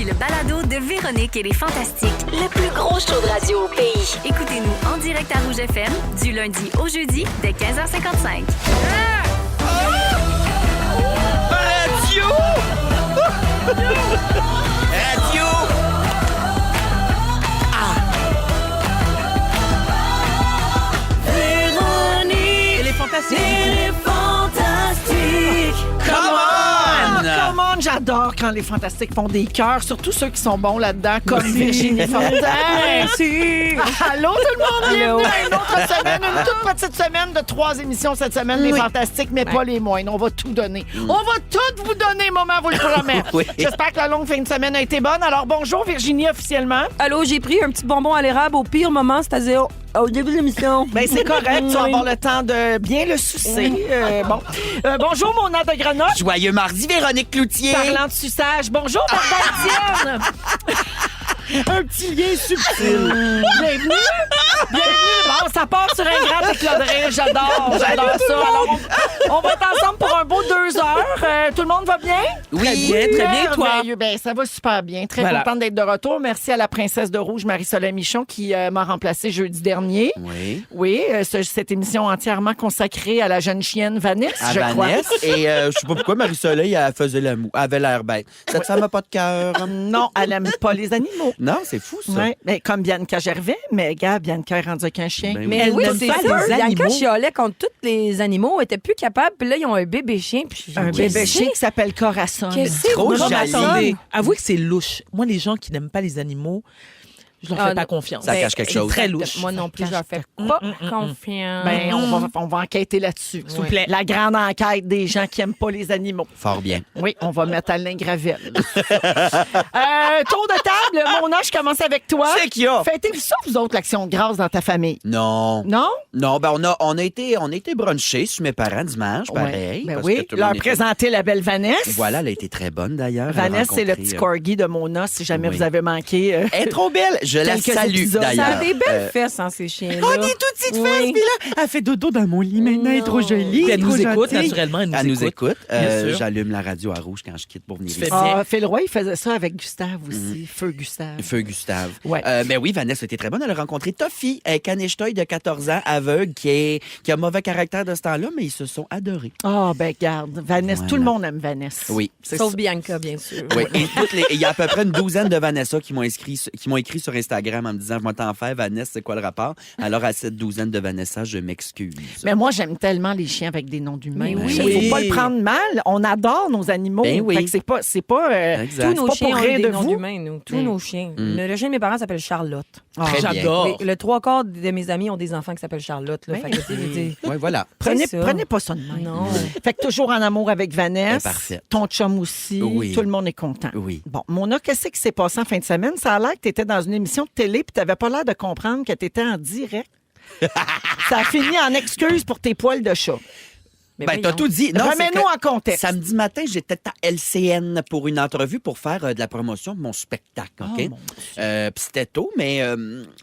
Voici le balado de Véronique et les Fantastiques. Le plus gros show de radio au pays. Écoutez-nous en direct à Rouge FM du lundi au jeudi dès 15h55. Radio! Radio! Véronique, Elle est fantastique! les fantastiques. Come on! Come on, j'adore quand les fantastiques font des cœurs, surtout ceux qui sont bons là-dedans, comme Virginie Fortin. Merci! Allô tout le monde, bienvenue à une autre semaine, une toute petite semaine de 3 émissions cette semaine, les fantastiques, mais pas les moindres. On va tout donner. On va tout vous donner, maman, vous le promets. Oui. J'espère que la longue fin de semaine a été bonne. Alors bonjour Virginie officiellement. Allô, j'ai pris un petit bonbon à l'érable au pire moment, c'est-à-dire au début de l'émission. Ben c'est correct, tu vas avoir le temps de bien le sucer. Bon. Bonjour Mona de Grenoble. Joyeux mardi, Véronique Cloutier! Parlant de suçage, bonjour Barbara Un petit lien subtil. Bienvenue. Bienvenue. Bon, ça part sur un grand éclat de rire. J'adore ça. Alors, on va être ensemble pour un beau 2 heures. Tout le monde va bien? Oui, très bien, toi. Merveilleux. Ben, ça va super bien. Très Voilà. contente d'être de retour. Merci à la princesse de Rouge, Marie-Soleil Michon, qui m'a remplacée jeudi dernier. Oui. Oui, cette émission entièrement consacrée à la jeune chienne Vanessa, À je crois. Vanessa. Et je sais pas pourquoi Marie-Soleil, elle faisait la moue. Elle avait l'air bête. Cette femme n'a pas de cœur. Non, elle n'aime pas les animaux. Non, c'est fou, ça. Ouais, ben, comme Bianca Gervais, mais gars, Bianca est rendue avec un chien. Ben Mais Elle oui, n'aime c'est pas ça. les Bianca animaux. chialait contre tous les animaux, elle était plus capable, puis là, ils ont un bébé chien. Puis Un bébé chien qui s'appelle Corazon. Qu'est-ce que Trop c'est? jaloux. Attendez, avouez que c'est louche. Moi, les gens qui n'aiment pas les animaux, je leur fais Ah, pas non. confiance. Ça cache quelque chose. Très louche. Moi non plus, je leur fais pas confiance. Ben, on va enquêter là-dessus. S'il vous plaît. La grande enquête des gens qui n'aiment pas les animaux. Fort bien. Oui, on va mettre Alain Gravel. Tour de table, Mona, je commence avec toi. C'est qu'il y a. Fêtez-vous ça, vous autres, l'action de grâce dans ta famille? Non. Non? Non, ben on a été brunchés sur mes parents dimanche, pareil. Ben parce oui, que tout le leur monde était- présenter la belle Vanessa. Voilà, elle a été très bonne d'ailleurs. Vanessa, c'est le Rencontré, petit corgi de Mona, si jamais oui. vous avez manqué. Elle est trop belle. Je la Quelques salue épisodes. Ça d'ailleurs. a des belles fesses, hein, ces chiens-là. Oh, des toutes petites Oui. fesses, puis là, elle fait dodo dans mon lit maintenant, elle est trop jolie. Puis elle nous trop écoute, gentille. naturellement. Elle nous écoute. Bien sûr. J'allume la radio à rouge quand je quitte pour venir Tu fais ici. bien. Ah, Phil Roy, il faisait ça avec Gustave aussi. Feu Gustave. Feu Gustave. Ouais. Ben oui, Vanessa était très bonne. Elle a rencontré Toffy, un canechetoy de 14 ans, aveugle, qui a mauvais caractère de ce temps-là, mais ils se sont adorés. Ah, ben garde. Vanessa, Voilà. tout le monde aime Vanessa. Oui. C'est Sauf ça. Bianca, bien sûr. Oui, et il y a à peu près une douzaine de Vanessa qui m'ont écrit sur Instagram en me disant, je vais t'en faire, Vanessa, c'est quoi le rapport? Alors, à cette douzaine de Vanessa, je m'excuse. Mais moi, j'aime tellement les chiens avec des noms d'humains. Mais oui. Il faut pas le prendre mal. On adore nos animaux. Ben oui. Fait que c'est pas Exact. Tous c'est nos pas chiens pour ont rire des de noms vous. d'humains, nous. Tous nos chiens. Le chien de mes parents s'appelle Charlotte. Très bien. J'adore. Le 3/4 de mes amis ont des enfants qui s'appellent Charlotte. Là. Ben Fait que, tu sais, je dis, Oui, voilà. Prenez, C'est ça. prenez pas ça de même. non. Fait que toujours en amour avec Vanessa. Eh, parfait. Ton chum aussi. Oui. Tout le monde est content. Oui. Bon, Mona, qu'est-ce qui s'est passé en fin de semaine? Ça a l'air que tu étais dans une émission de télé puis tu n'avais pas l'air de comprendre que tu étais en direct. Ça a fini en excuse pour tes poils de chat. Mais Ben, t'as voyons. tout dit. Non, c'est Remets-nous que en contexte. Samedi matin, j'étais à LCN pour une entrevue pour faire de la promotion de mon spectacle. OK? mon Puis c'était tôt, mais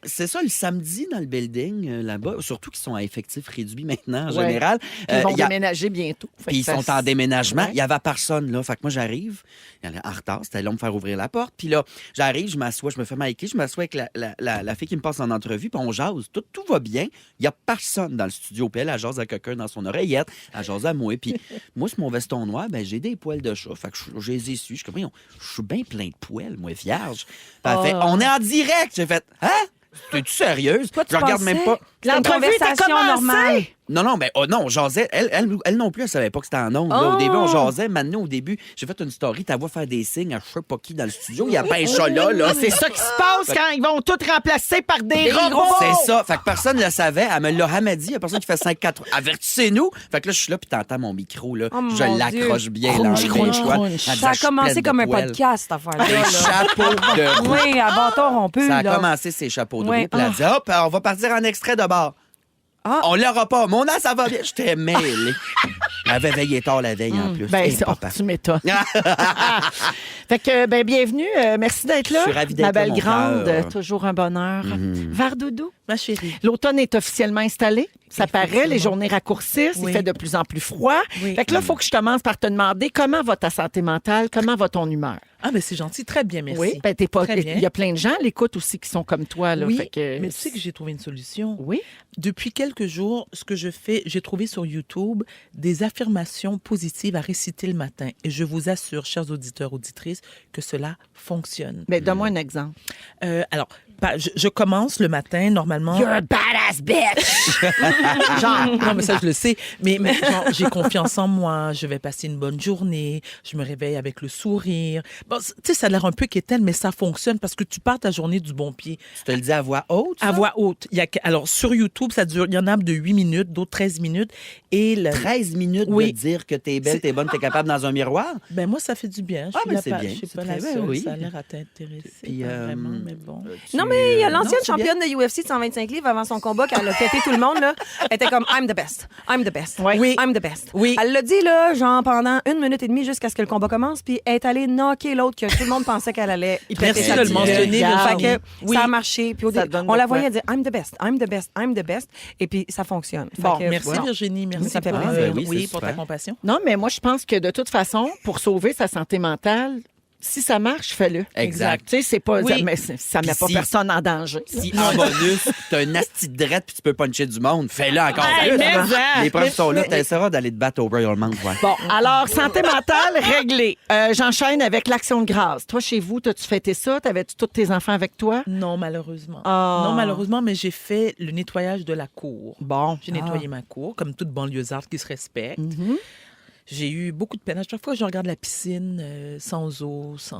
c'est ça, le samedi dans le building là-bas, surtout qu'ils sont à effectif réduit maintenant en Ouais. général. Ils vont il y a- déménager bientôt. Fait Puis que ils ça- sont en déménagement. Ouais. Il y avait personne, là. Fait que moi, j'arrive. Elle est en retard. C'était long de me faire ouvrir la porte. Puis là, j'arrive, je m'assois, je me fais maquiller, je m'assois avec la fille qui me passe en entrevue, puis on jase. Tout va bien. Il n'y a personne dans le studio. Puis elle jase à quelqu'un dans son oreillette. Elle jase à moi. Puis moi, sur mon veston noir, ben j'ai des poils de chat. Fait que je les essuie. Je suis comme, voyons, je suis bien plein de poils, moi, vierge. Puis elle fait, on est en direct. J'ai fait, hein? T'es-tu sérieuse? Toi, tu je regarde pensais même pas. que c'était une L'entrevue était conversation commencée. normale. Non, ben, non, on jasait. Elle non plus, elle savait pas que c'était en ondes. là. Au Oh! début, on jasait. Maintenant, au début, j'ai fait une story. T'as vu faire des signes à je sais pas qui dans le studio. Il y a ben un chat là. C'est ça qui se passe quand ils vont tout remplacer par des robots. C'est ça. Fait que personne ne le savait. Elle me l'a jamais dit. Il y a personne qui fait 5-4. Avertissez-nous. Fait que là, je suis là, puis t'entends mon micro, là. Oh, je mon l'accroche Dieu. bien, là. Crunch, crunch, crunch. Ça a commencé comme un podcast, cette affaire-là. Des là. chapeaux de roue. Oui, à bâton rompu. Ça a là. commencé ses chapeaux de roue. Ouais. Puis elle a dit, hop, on va partir en extrait de bord. Ah. On l'aura pas. Mon an, ça va bien. J'étais mêlé. Elle avait veillé tard la veille en plus. Ben, Et c'est- papa. tu m'étonnes. Fait que, bienvenue. Merci d'être là. Je suis ravie Ma d'être là, belle mon grande, cœur. toujours un bonheur. Vardoudou. Ma chérie. L'automne est officiellement installé. Ça paraît, les Effectivement. journées raccourcissent, il Oui. fait de plus en plus froid. Oui. Fait que là, il faut que je commence par te demander comment va ta santé mentale, comment va ton humeur. Ah, mais c'est gentil. Très bien, merci. Oui, t'es pas. Très bien. Il y a plein de gens à l'écoute aussi qui sont comme toi. Là, Oui, fait que... mais tu sais que j'ai trouvé une solution. Oui. Depuis quelques jours, ce que je fais, j'ai trouvé sur YouTube des affirmations positives à réciter le matin. Et je vous assure, chers auditeurs, auditrices, que cela fonctionne. Mais donne-moi un exemple. Alors, je commence le matin, normalement. You're a badass bitch! Genre, non, mais ça, je le sais. Mais genre, j'ai confiance en moi, je vais passer une bonne journée, je me réveille avec le sourire. Bon, tu sais, ça a l'air un peu quétaine, mais ça fonctionne parce que tu pars ta journée du bon pied. Tu te le dis à voix haute? À voix haute. Alors, sur YouTube, ça dure, il y en a de 8 minutes, d'autres 13 minutes. Et 13 minutes Oui. de dire que t'es belle, C'est- t'es bonne, t'es capable dans un miroir? ben moi, ça fait du bien. Je Ah, suis ben, là c'est pas- bien. Je suis C'est pas très la bien, seule. oui. Ça a l'air à t'intéresser. Puis, pas vraiment, mais bon. Non, mais il y a l'ancienne non, c'est championne de UFC de 125 livres avant son combat, qu'elle a pété tout le monde, là. Elle était comme I'm the best. I'm the best. Oui. I'm the best. Oui. Elle l'a dit, là, genre pendant 1 minute et demie jusqu'à ce que le combat commence, puis elle est allée knocker l'autre que tout le monde pensait qu'elle allait y péter Merci sa de le petite mentionner, gueule. Virginie. Fait que Oui. ça a marché. Puis Ça donne on de la quoi. voyait dire I'm the best, I'm the best, I'm the best. Et puis ça fonctionne. Fait Bon, que, merci voilà. Virginie, merci Ça fait pour, plaisir. Oui, c'est pour ta super. compassion. Non, mais moi, je pense que de toute façon, pour sauver sa santé mentale, si ça marche, fais-le. Exact. Tu sais, c'est pas. Oui. Ça met Puis pas si- personne en danger. Si en bonus, t'as un asti de drette puis tu peux puncher du monde, fais-le encore Hey, plus. mais ça! Les preuves sont là, t'essaieras d'aller te battre au Royal Mount. Ouais. Bon, alors, santé mentale réglée. J'enchaîne avec l'action de grâce. Toi, chez vous, t'as-tu fêté ça? T'avais-tu tous tes enfants avec toi? Non, malheureusement. Ah. Non, malheureusement, mais j'ai fait le nettoyage de la cour. Bon. J'ai nettoyé ma cour, comme toute banlieusarde qui se respecte. J'ai eu beaucoup de peine. À chaque fois que je regarde la piscine sans eau, ça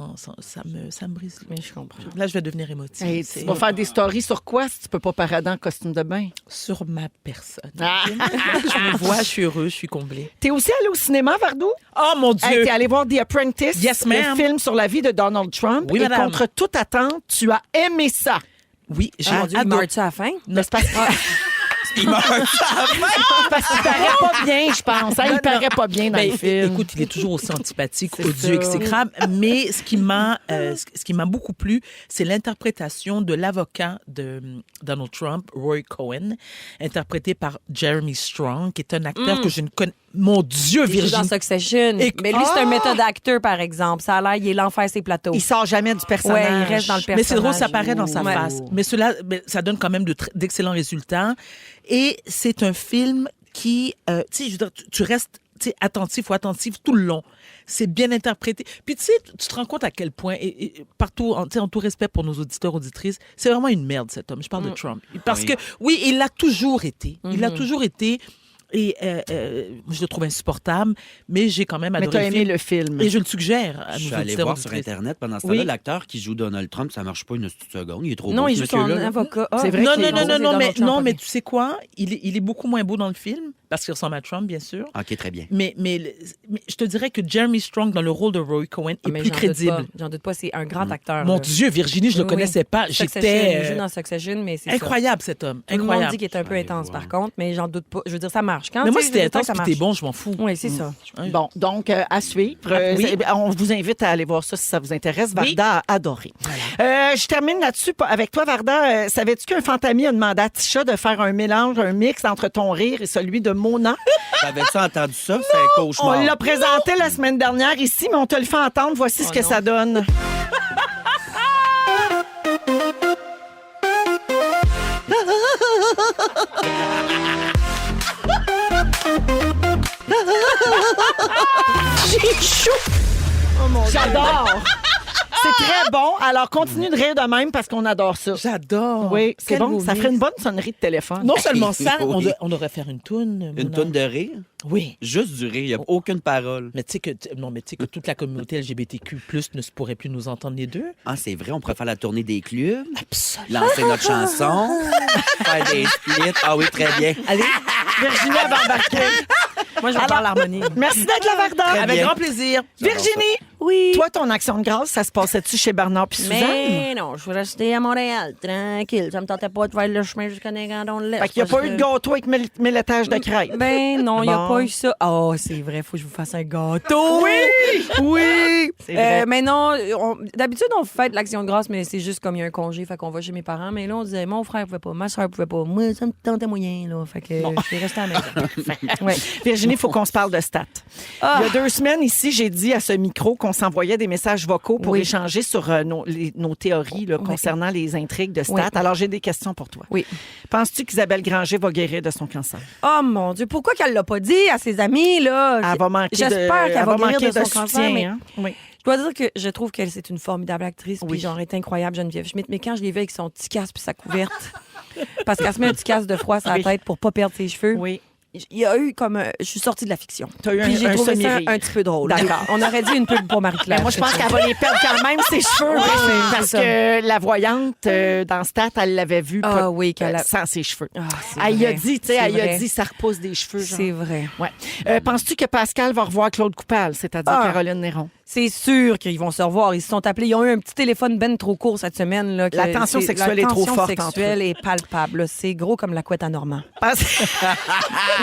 me brise. Mais je comprends. Là, je vais devenir émotive. Hey, C'est tu vas faire des stories sur quoi si tu peux pas parader en costume de bain? sur ma personne. Ah. Je me vois, je suis heureuse, je suis comblée. T'es aussi allé au cinéma, Vardou? Oh mon Dieu! Hey, t'es allé voir The Apprentice, Yes, le ma'am. film sur la vie de Donald Trump. Oui, et madame. contre toute attente, tu as aimé ça. Oui, j'ai Mon Dieu, il adoré. meurt-tu à la fin? Non. C'est parce Il meurt. parce qu'il paraît pas bien, je pense. Hein? Il paraît pas bien dans Ben, le film. écoute, il est toujours aussi antipathique, C'est odieux, ça. exécrable. Mais ce qui m'a beaucoup plu, c'est l'interprétation de l'avocat de Donald Trump, Roy Cohen, interprété par Jeremy Strong, qui est un acteur que je ne connais. Mon Dieu, Il joue dans Virginie. Succession. Et- Mais lui, c'est un méthode acteur, par exemple. Ça a l'air, il est l'enfer ses plateaux. Il sort jamais du personnage. Ouais, il reste dans le personnage. Mais c'est drôle, ça paraît dans sa Ouais. face. Mais ça donne quand même d'excellents résultats. Et c'est un film qui, tu sais, je veux dire, tu restes attentif ou attentive tout le long. C'est bien interprété. Puis tu sais, tu te rends compte à quel point, et partout, en tout respect pour nos auditeurs, auditrices, c'est vraiment une merde cet homme. Je parle de Trump. Parce Oui. que, oui, il l'a toujours été. Il l'a toujours été. Et je le trouve insupportable, mais j'ai quand même Mais adoré t'as aimé le film. Et je le suggère à Je nos suis allé auditeurs, voir sur auditrices. Internet pendant ce Oui. temps-là, l'acteur qui joue Donald Trump, ça marche pas une petite seconde. Il est trop Non, beau, il ce joue son monsieur-là. avocat. Ah, C'est vrai Non, qu'il est non, non, beau, non, non, mais, Donald Trump, non, mais ok. tu sais quoi? Il est beaucoup moins beau dans le film, parce qu'il ressemble à Trump, bien sûr. OK, très bien. Mais je te dirais que Jeremy Strong, dans le rôle de Roy Cohen, est Mais plus j'en doute crédible. pas. J'en doute pas, c'est un grand acteur. Mon là. Dieu, Virginie, je le Oui, connaissais pas. Succession, J'étais il joue dans Succession, mais c'est incroyable, cet homme. ça. Tout le monde Incroyable. dit qu'il est un peu Allez intense, voir. par contre, mais j'en doute pas. Je veux dire, ça marche. Quand Mais moi, tu sais, c'était je veux dire, intense, ça puis marche. t'es bon, je m'en fous. Oui, c'est ça. Bon, donc, à suivre. Oui. On vous invite à aller voir ça si ça vous intéresse. Varda a adoré. Je termine là-dessus avec toi, Varda. Savais-tu qu'un fantami a demandé à Tisha de faire un mélange, un mix entre ton rire et celui de Mona? T'avais-tu entendu ça? C'est un On cauchemar. l'a présenté la semaine dernière ici, mais on te le fait entendre. Voici ce que ça donne. J'ai chaud. J'adore. C'est très bon. Alors, continue de rire de même parce qu'on adore ça. J'adore. Oui, c'est Quel bon. beau Ça mix. ferait une bonne sonnerie de téléphone. Non seulement ça, Oui. on devrait faire une toune. Une tonne de rire? Oui. Juste du rire, il n'y a aucune parole. Mais tu sais que toute la communauté LGBTQ+ ne se pourrait plus nous entendre les deux. Ah, c'est vrai, on pourrait faire la tournée des clubs, lancer notre chanson, faire des splits. Ah oui, très bien. Allez, Virginie va embarquer. Moi, je vais faire l'harmonie. Merci d'être là, Varda. avec bien. grand plaisir. Virginie, Oui. Toi, ton action de grâce, ça se passait-tu chez Bernard puis Suzanne? Mais non, je suis restée à Montréal, tranquille. Ça me tentait pas de faire le chemin jusqu'à Néganton-l'Est. Fait qu'il n'y a pas eu de gâteau avec 1000 étages de crêpes. Ben non, il n'y a Bon. pas eu ça. Oh, c'est vrai, faut que je vous fasse un gâteau. Oui! C'est vrai. Mais non, d'habitude, on fait l'action de grâce, mais c'est juste comme il y a un congé, fait qu'on va chez mes parents. Mais là, on disait, mon frère pouvait pas, ma soeur pouvait pas. Moi, ça me tentait moyen, là. Fait que je suis restée à la maison. Ouais. Virginie, il faut qu'on se parle de stats. Ah. Il y a 2 semaines, ici, j'ai dit à ce micro qu'on s'envoyait des messages vocaux pour Oui. échanger sur nos théories là, concernant les intrigues de stats. Oui. Alors, j'ai des questions pour toi. Oui. Penses-tu qu'Isabelle Granger va guérir de son cancer? Oh mon Dieu, pourquoi qu'elle l'a pas dit à ses amis, là? Elle va manquer J'espère qu'elle va guérir manquer de son cancer, soutien. mais Hein? Oui. je dois dire que je trouve qu'elle c'est une formidable actrice, Oui. puis genre, elle est incroyable, Geneviève Schmidt. Mais quand je l'ai vue avec son petit casque puis sa couverte, parce qu'elle se met un petit casque de froid sur la Oui. tête pour pas perdre ses cheveux, Oui. il y a eu comme... je suis sortie de la fiction. T'as eu Puis un j'ai trouvé ça semi-rire. un petit peu drôle. D'accord. On aurait dit une pub pour Marie-Claire. Ben, moi, je pense qu'elle va les perdre quand même, ses cheveux. Oui, parce c'est ça. que la voyante, dans Stat, elle l'avait vue Ah oui, qu'elle a- sans ses cheveux. Ah, c'est Elle y a vrai. dit, tu sais, C'est elle y a vrai. dit, ça repousse des cheveux. Genre. C'est vrai. Ouais. Penses-tu que Pascal va revoir Claude Coupal, c'est-à-dire Ah. Caroline Néron? C'est sûr qu'ils vont se revoir. Ils se sont appelés. Ils ont eu un petit téléphone ben trop court cette semaine. Là, que La tension c'est- sexuelle est trop forte La tension sexuelle est palpable. là. C'est gros comme la couette à Normand.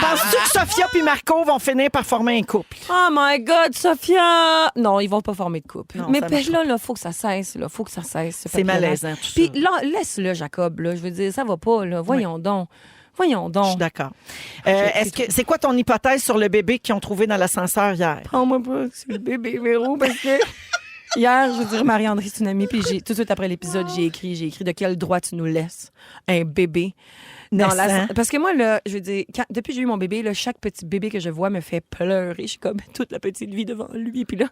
Penses-tu que Sophia et Marco vont finir par former un couple? Oh my God, Sophia! Non, ils vont pas former de couple. Non, Mais ça puis marche là, faut que ça cesse. Là, faut que ça cesse. ce C'est papillonnage. malaisant, tout ça. Puis là, laisse-le, Jacob. Là, je veux dire, ça va pas. Là. Voyons donc. Voyons Je suis donc. d'accord. Est-ce que c'est quoi ton hypothèse sur le bébé qu'ils ont trouvé dans l'ascenseur hier? Prends-moi pas, c'est le bébé Véro, parce que hier, je veux dire, Marie-André Tsunami, puis tout de suite après l'épisode, j'ai écrit de quel droit tu nous laisses un bébé. Naissant. Parce que moi, là, je veux dire, depuis que j'ai eu mon bébé, là, chaque petit bébé que je vois me fait pleurer. Je suis comme toute la petite vie devant lui. Puis là,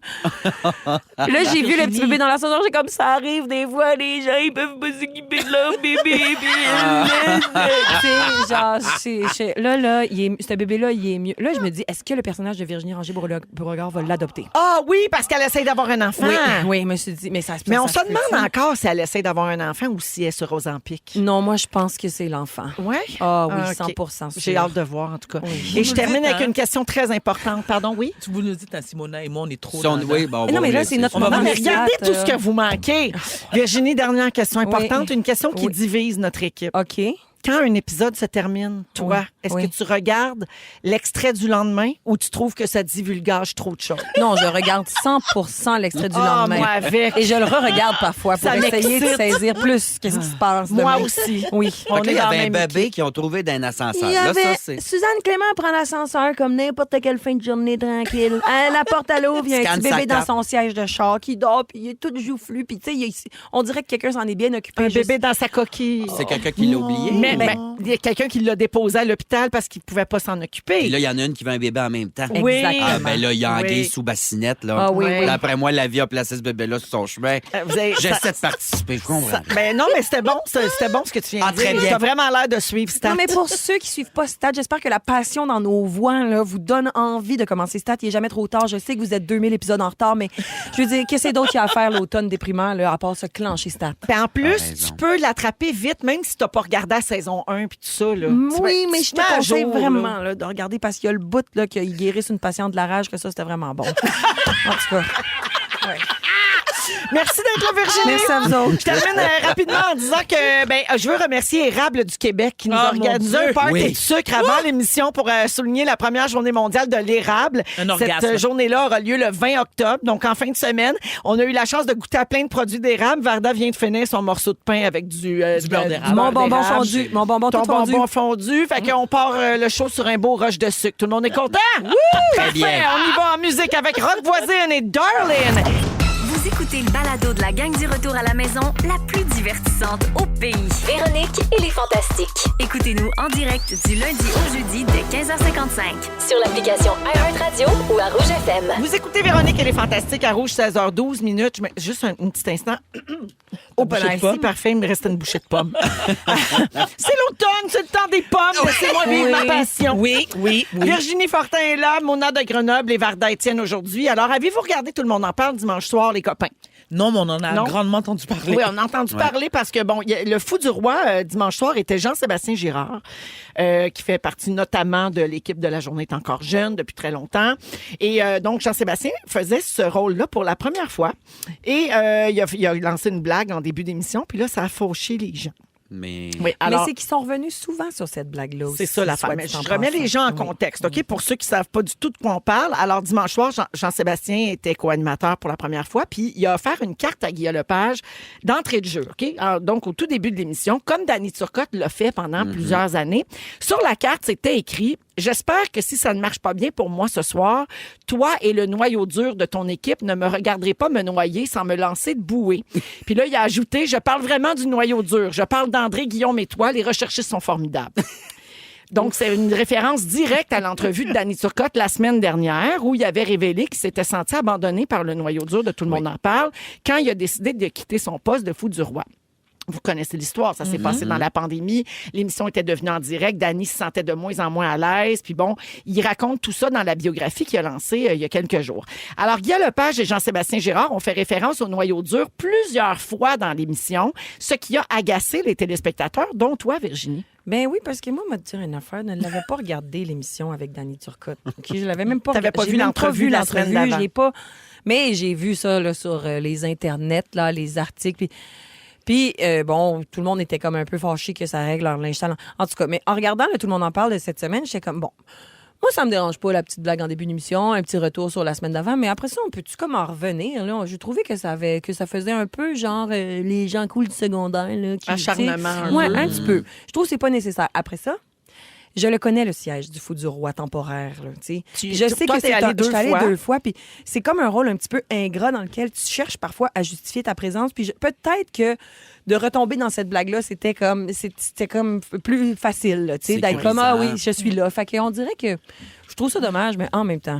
j'ai vu le petit bébé dans l'ascenseur. J'ai comme ça arrive des fois, les gens, ils peuvent pas s'occuper de leur bébé. Puis tu sais, genre, là, ce bébé-là, il est mieux. Là, je me dis, est-ce que le personnage de Virginie Ranger-Beauregard va l'adopter? Ah oui, parce qu'elle essaie d'avoir un enfant. Oui, je me suis dit, mais ça Mais on ça se demande peut-tu? encore si elle essaie d'avoir un enfant ou si elle est sur Ozempic. Non, moi, je pense que c'est l'enfant. Ouais? Ah oui, Ah, OK. 100%. J'ai hâte de voir, en tout cas. Oui. Et je Vous termine nous avec dites, une question très importante. Pardon, oui? Vous nous dites, Simona et moi, on est trop Son- dans oui, bon, on Mais non, va mais vous là, laisser c'est notre ça. moment. Non, mais regardez Chat, tout ce que vous manquez. Virginie, dernière question importante. Oui. Une question qui Oui. divise notre équipe. OK. Quand un épisode se termine, toi, Oui. est-ce Oui. que tu regardes l'extrait du lendemain ou tu trouves que ça divulgage trop de choses? Non, je regarde 100% l'extrait du Ah, lendemain. moi avec. Et je le re-regarde parfois pour Ça essayer de m'excite. saisir plus qu'est-ce qui se passe Moi demain. aussi. Oui. Fait que là, il y dans la avait un même bébé qu'ils ont trouvé dans un ascenseur. Il y Là, avait ça, c'est... Suzanne Clément prend l'ascenseur comme n'importe quelle fin de journée tranquille. La porte à l'eau, il y a un Scanne petit sa bébé dans carte. son siège de char qui dort, puis il est tout joufflu, puis tu sais, on dirait que quelqu'un s'en est bien occupé. Un juste- bébé dans sa coquille. C'est quelqu'un qui l'a oublié. Mais il y a quelqu'un qui l'a déposé à l'hôpital parce qu'il ne pouvait pas s'en occuper. Puis là, il y en a une qui veut un bébé en même temps. Oui. Exactement. Ah, ben là, il y a Anguille Oui. sous bassinette, là. Ah oui, oui. D'après moi, la vie a placé ce bébé-là sur son chemin. Vous avez- J'essaie de participer, je comprends. Ben non, mais c'était bon. C'était bon ce que tu viens Ah, de très dire. bien. Tu as vraiment l'air de suivre Stat. Non, mais pour ceux qui suivent pas Stat, j'espère que la passion dans nos voix là, vous donne envie de commencer Stat. Il n'est jamais trop tard. Je sais que vous êtes 2000 épisodes en retard, mais je veux dire, qu'est-ce qu'il y a d'autre qu'il y a à faire l'automne déprimant, là, à part se clencher Stat? Puis en plus, raison. tu peux l'attraper vite, même si tu n'as pas regardé la saison 1 puis tout ça. Là. Oui, mais je te conseille jour, vraiment là. là, de regarder parce qu'il y a le bout là, qu'ils guérissent une patiente de la rage, que ça, c'était vraiment bon. En tout cas. Merci d'être là, Virginie. Merci à vous autres. Je termine rapidement en disant que je veux remercier Érable du Québec qui nous Ah, a organisé mon Dieu. un party Oui. de sucre avant l'émission pour souligner la première journée mondiale de l'érable. Un Cette orgasme. journée-là aura lieu le 20 octobre, donc en fin de semaine. On a eu la chance de goûter à plein de produits d'érable. Varda vient de finir son morceau de pain avec du beurre d'érable. Mon bonbon d'érable. fondu. Mon bonbon Ton tout fondu. bonbon fondu. Fait qu'on part le show sur un beau rush de sucre. Tout le monde est content? Très bien. Parfait. On y va en musique avec Rock Voisine et Darlene. Vous écoutez le balado de la gang du retour à la maison, la plus divertissante au pays. Véronique et les Fantastiques. Écoutez-nous en direct du lundi au jeudi dès 15h55. Sur l'application iHeartRadio ou à Rouge FM. Vous écoutez Véronique et les Fantastiques à Rouge, 16h12 minutes. Juste un petit instant. Open Bouchée de ice. pomme. Parfait, il me reste une bouchée de pomme. C'est l'automne, c'est le temps des pommes. Laissez-moi vivre ma passion. Oui. Virginie Fortin est là, Mona de Grenoble et Varda Étienne aujourd'hui. Alors, avez-vous regardé Tout le monde en parle dimanche soir, les copains? Non, mais on en a Non? grandement entendu parler. Oui, on a entendu parler parce que, bon, le fou du roi, dimanche soir, était Jean-Sébastien Girard, qui fait partie notamment de l'équipe de La Journée est encore jeune depuis très longtemps. Et donc, Jean-Sébastien faisait ce rôle-là pour la première fois. Et il a lancé une blague en début d'émission, puis là, ça a fauché les gens. Mais... Oui, alors, Mais c'est qu'ils sont revenus souvent sur cette blague-là aussi. c'est ça l'affaire. soit Mais dit je en remets passant. les gens en Oui. contexte, OK? Pour ceux qui ne savent pas du tout de quoi on parle. Alors, dimanche soir, Jean-Sébastien était co-animateur pour la première fois, puis il a offert une carte à Guillaume Lepage d'entrée de jeu, OK? Alors, donc, au tout début de l'émission, comme Danny Turcotte l'a fait pendant plusieurs années, sur la carte, c'était écrit « J'espère que si ça ne marche pas bien pour moi ce soir, toi et le noyau dur de ton équipe ne me regarderez pas me noyer sans me lancer de bouée. » Puis là, il a ajouté « Je parle vraiment du noyau dur. Je parle d'André, Guillaume et toi. Les recherchistes sont formidables. » Donc, c'est une référence directe à l'entrevue de Danny Turcotte la semaine dernière où il avait révélé qu'il s'était senti abandonné par le noyau dur de Tout le monde en parle quand il a décidé de quitter son poste de fou du roi. Vous connaissez l'histoire, ça s'est passé dans la pandémie. L'émission était devenue en direct. Danny se sentait de moins en moins à l'aise. Puis bon, il raconte tout ça dans la biographie qu'il a lancée il y a quelques jours. Alors, Guillaume Lepage et Jean-Sébastien Girard ont fait référence au noyau dur plusieurs fois dans l'émission, ce qui a agacé les téléspectateurs, dont toi, Virginie. Ben oui, parce que moi, on m'a dit une affaire. Je ne l'avais pas regardé, l'émission avec Danny Turcotte. OK, je l'avais même pas T'avais pas j'ai vu même l'entrevue la semaine d'avant. J'ai pas... Mais j'ai vu ça là, sur les internets, là, les articles. Puis, bon, tout le monde était comme un peu fâché que ça règle leur linge sale. En tout cas, mais en regardant, là, tout le monde en parle de cette semaine, j'étais comme, bon, moi, ça me dérange pas, la petite blague en début d'émission, un petit retour sur la semaine d'avant, mais après ça, on peut-tu comme en revenir? Là? J'ai trouvé que ça faisait un peu genre les gens cool du secondaire. Là, qui, Acharnement, ouais, un peu. un petit peu. Je trouve que c'est pas nécessaire. Après ça, je le connais, le siège du fou du roi temporaire. Là, je sais toi, que t'es c'est allé je suis allée fois. 2 fois, puis c'est comme un rôle un petit peu ingrat dans lequel tu cherches parfois à justifier ta présence. Puis peut-être que de retomber dans cette blague-là, c'était comme plus facile, là, d'être Sécurisant. comme ah oui, je suis là. Fait qu'on dirait que je trouve ça dommage, mais en même temps.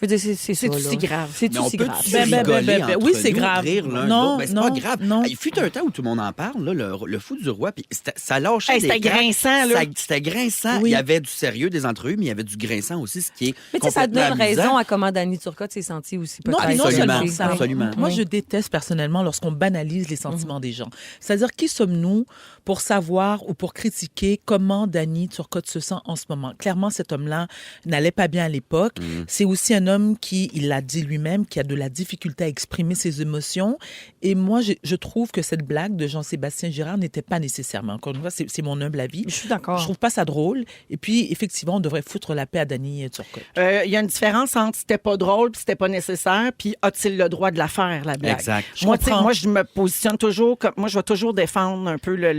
Je veux dire, c'est ça, C'est-tu là. si grave? C'est Mais tout on si peut grave. rigoler entre oui, c'est nous, grave. rire l'un de Non, l'autre. Ben, c'est non, pas grave. non. Il fut un temps où tout le monde en parle, là, le fou du roi, puis ça lâchait Hey, c'était des cartes. grinçant, là. C'était grinçant. Oui. Il y avait du sérieux des entrevues, mais il y avait du grinçant aussi, ce qui est Mais tu sais, ça complètement donne amusant. raison à comment Danny Turcotte s'est senti aussi. Non, peut-être. puis non Absolument, seulement ça. absolument. Moi, Oui. je déteste personnellement lorsqu'on banalise les sentiments des gens. C'est-à-dire, qui sommes-nous pour savoir ou pour critiquer comment Danny Turcotte se sent en ce moment? Clairement, cet homme-là n'allait pas bien à l'époque. C'est aussi un homme qui, il l'a dit lui-même, qui a de la difficulté à exprimer ses émotions. Et moi, je trouve que cette blague de Jean-Sébastien Girard n'était pas nécessaire. Mais encore une fois, c'est mon humble avis. Je suis d'accord. Je trouve pas ça drôle. Et puis, effectivement, on devrait foutre la paix à Danny Turcotte. Il y a une différence entre c'était pas drôle puis c'était pas nécessaire, puis a-t-il le droit de la faire, la blague? Exact. Moi, tu sais, comprends. moi, je me positionne toujours comme. Moi, je vais toujours défendre un peu La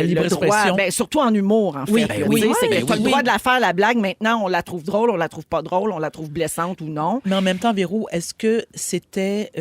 libre le droit. expression. Ben, surtout en humour, en fait. Oui, ben Tu oui. sais, c'est Ben que tu as oui. le droit de la faire, la blague. Maintenant, on la trouve drôle, on la trouve pas drôle, on la trouve blessante ou non. Mais en même temps, Véro, est-ce que c'était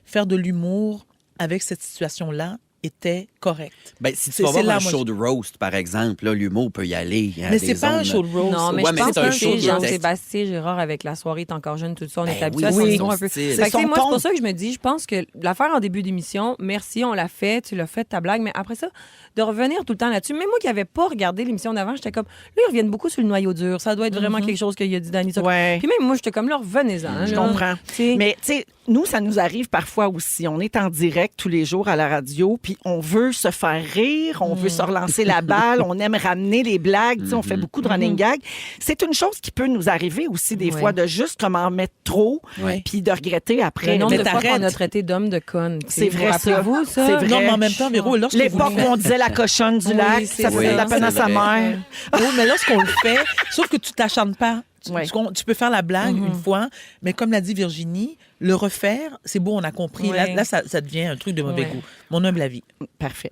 faire de l'humour avec cette situation-là était correct? Ben, si tu C'est- vas c'est voir là, un moi, show de roast, par exemple, là, l'humour peut y aller. Il y a Mais des c'est pas un zones, show de roast. Non, mais Ouais, je mais pense c'est un que show c'est de Jean-Sébastien Girard avec La soirée est encore jeune, tout ça, on est Ben habitué à oui, son ton un peu. style. Fait C'est que, tu sais, son moi, c'est ton. pour ça que je me dis, je pense que l'affaire en début d'émission, merci, on l'a fait, tu l'as fait, ta blague, mais après ça, de revenir tout le temps là-dessus. Même moi qui n'avais pas regardé l'émission d'avant, j'étais comme, là, ils reviennent beaucoup sur le noyau dur. Ça doit être vraiment quelque chose qu'il a dit Danny Turcotte. Ouais. Puis même moi, j'étais comme, là, revenez-en. Je là. comprends. Tu sais. Mais, tu sais, nous, ça nous arrive parfois aussi. On est en direct tous les jours à la radio, puis on veut se faire rire, on veut se relancer la balle, on aime ramener les blagues, tu sais, on fait beaucoup de running gags. C'est une chose qui peut nous arriver aussi des Ouais. fois, de juste comme en mettre trop, Ouais. puis de regretter après. Le nombre Mais de fois qu'on t'arrêtes. a traité d'homme de conne. tu sais. C'est vrai, ça. Rappelez-vous, ça? C'est vrai. Non, mais en même temps, Véro, lorsque L'époque vous... où on disait la cochonne du Oui, lac, c'est ça vrai. faisait de la peine à C'est sa vrai. mère. Oui, mais lorsqu'on le fait, sauf que tu t'acharnes pas. Ouais. Tu peux faire la blague une fois, mais comme l'a dit Virginie, le refaire, c'est beau, on a compris. Ouais. Là, ça devient un truc de mauvais Ouais. goût. Mon humble avis. Parfait.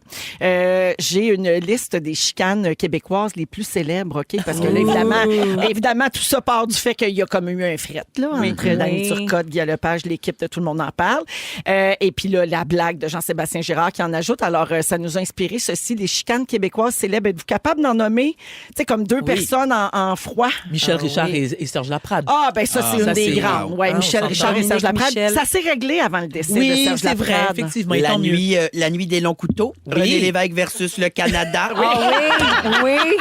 J'ai une liste des chicanes québécoises les plus célèbres, OK? Parce que là, évidemment, tout ça part du fait qu'il y a comme eu un fret, là, entre Danny Turcotte, Guillaume Lepage, l'équipe de Tout le monde en parle. Et puis là, la blague de Jean-Sébastien Girard qui en ajoute. Alors, ça nous a inspiré ceci, des chicanes québécoises célèbres. Êtes-vous capable d'en nommer, tu sais, comme deux personnes en froid? Michel Richard et Serge Laprade. Ah, ben ça, c'est ça, une des c'est- grandes. Ouais, Ah, on Michel s'entend. Richard et Serge Dominique Laprade. Michel. Ça s'est réglé avant le décès de Oui, Serge c'est vrai, Laprade. effectivement. Et tant mieux. La nuit des longs couteaux. René Lévesque versus le Canada. Ah oui, oui.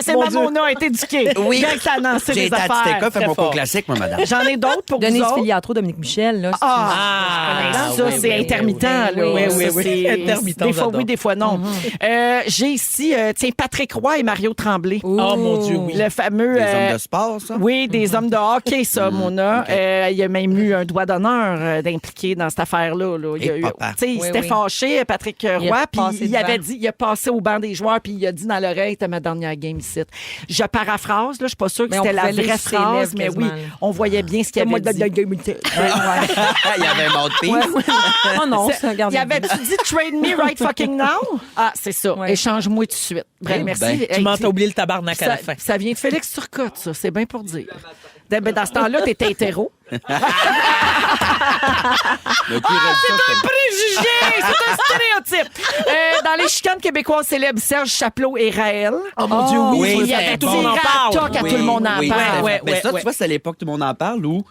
C'est Mamona est éduquée. Oui. Bien que ça a lancé J'ai des été à affaires. Titeca, fait mon fort. cours classique, moi, madame. J'en ai d'autres pour Denise vous autres. Filiatro, Dominique Michel, là. Ça, oui, c'est oui, intermittent. oui, là. oui, Ça, oui, oui. c'est- Intermittent, Des fois, j'adore. oui, des fois, non. J'ai ici, Patrick Roy et Mario Tremblay. Oh mon Dieu, oui. Le fameux... Les hommes de sport, ça? Oui, des hommes de hockey, ça, Mona. OK. Il y a même eu un doigt d'honneur d'impliquer dans cette affaire-là. Là. Il, Et papa. il Oui, s'était oui. fâché, Patrick Roy, puis passé il avait devant. dit, il a passé au banc des joueurs, puis il a dit dans l'oreille, c'était ma dernière game ici. Je paraphrase, là, je suis pas sûre que Mais on c'était la pouvait lire vraie ses phrase, lèvres mais oui, quasiment. on voyait bien ce qu'il avait dit. Il y avait un mode piste. Oh non, C'est- ça, regarde. Il avait-tu dit trade me right fucking now? Ah, c'est ça. Ouais. Échange-moi tout de suite. Bref, Eh merci. ben. Tu Hey, m'as oublié le tabarnak à la fin. ça vient de Félix Turcotte, ça. C'est bien pour dire. Ben, dans ce temps-là, t'étais hétéro. Le qui reste ça, c'est- Préjugé! C'est un stéréotype. Dans les chicanes québécoises célèbres, Serge Chaplot et Raël. Oh mon Dieu, oui, oui, il y c'était avait bon. tout le monde en parle. parle. Tout le monde en oui, parle. c'était- Ouais, ben ça, ouais. tu vois, c'est à l'époque tout le monde en parle où...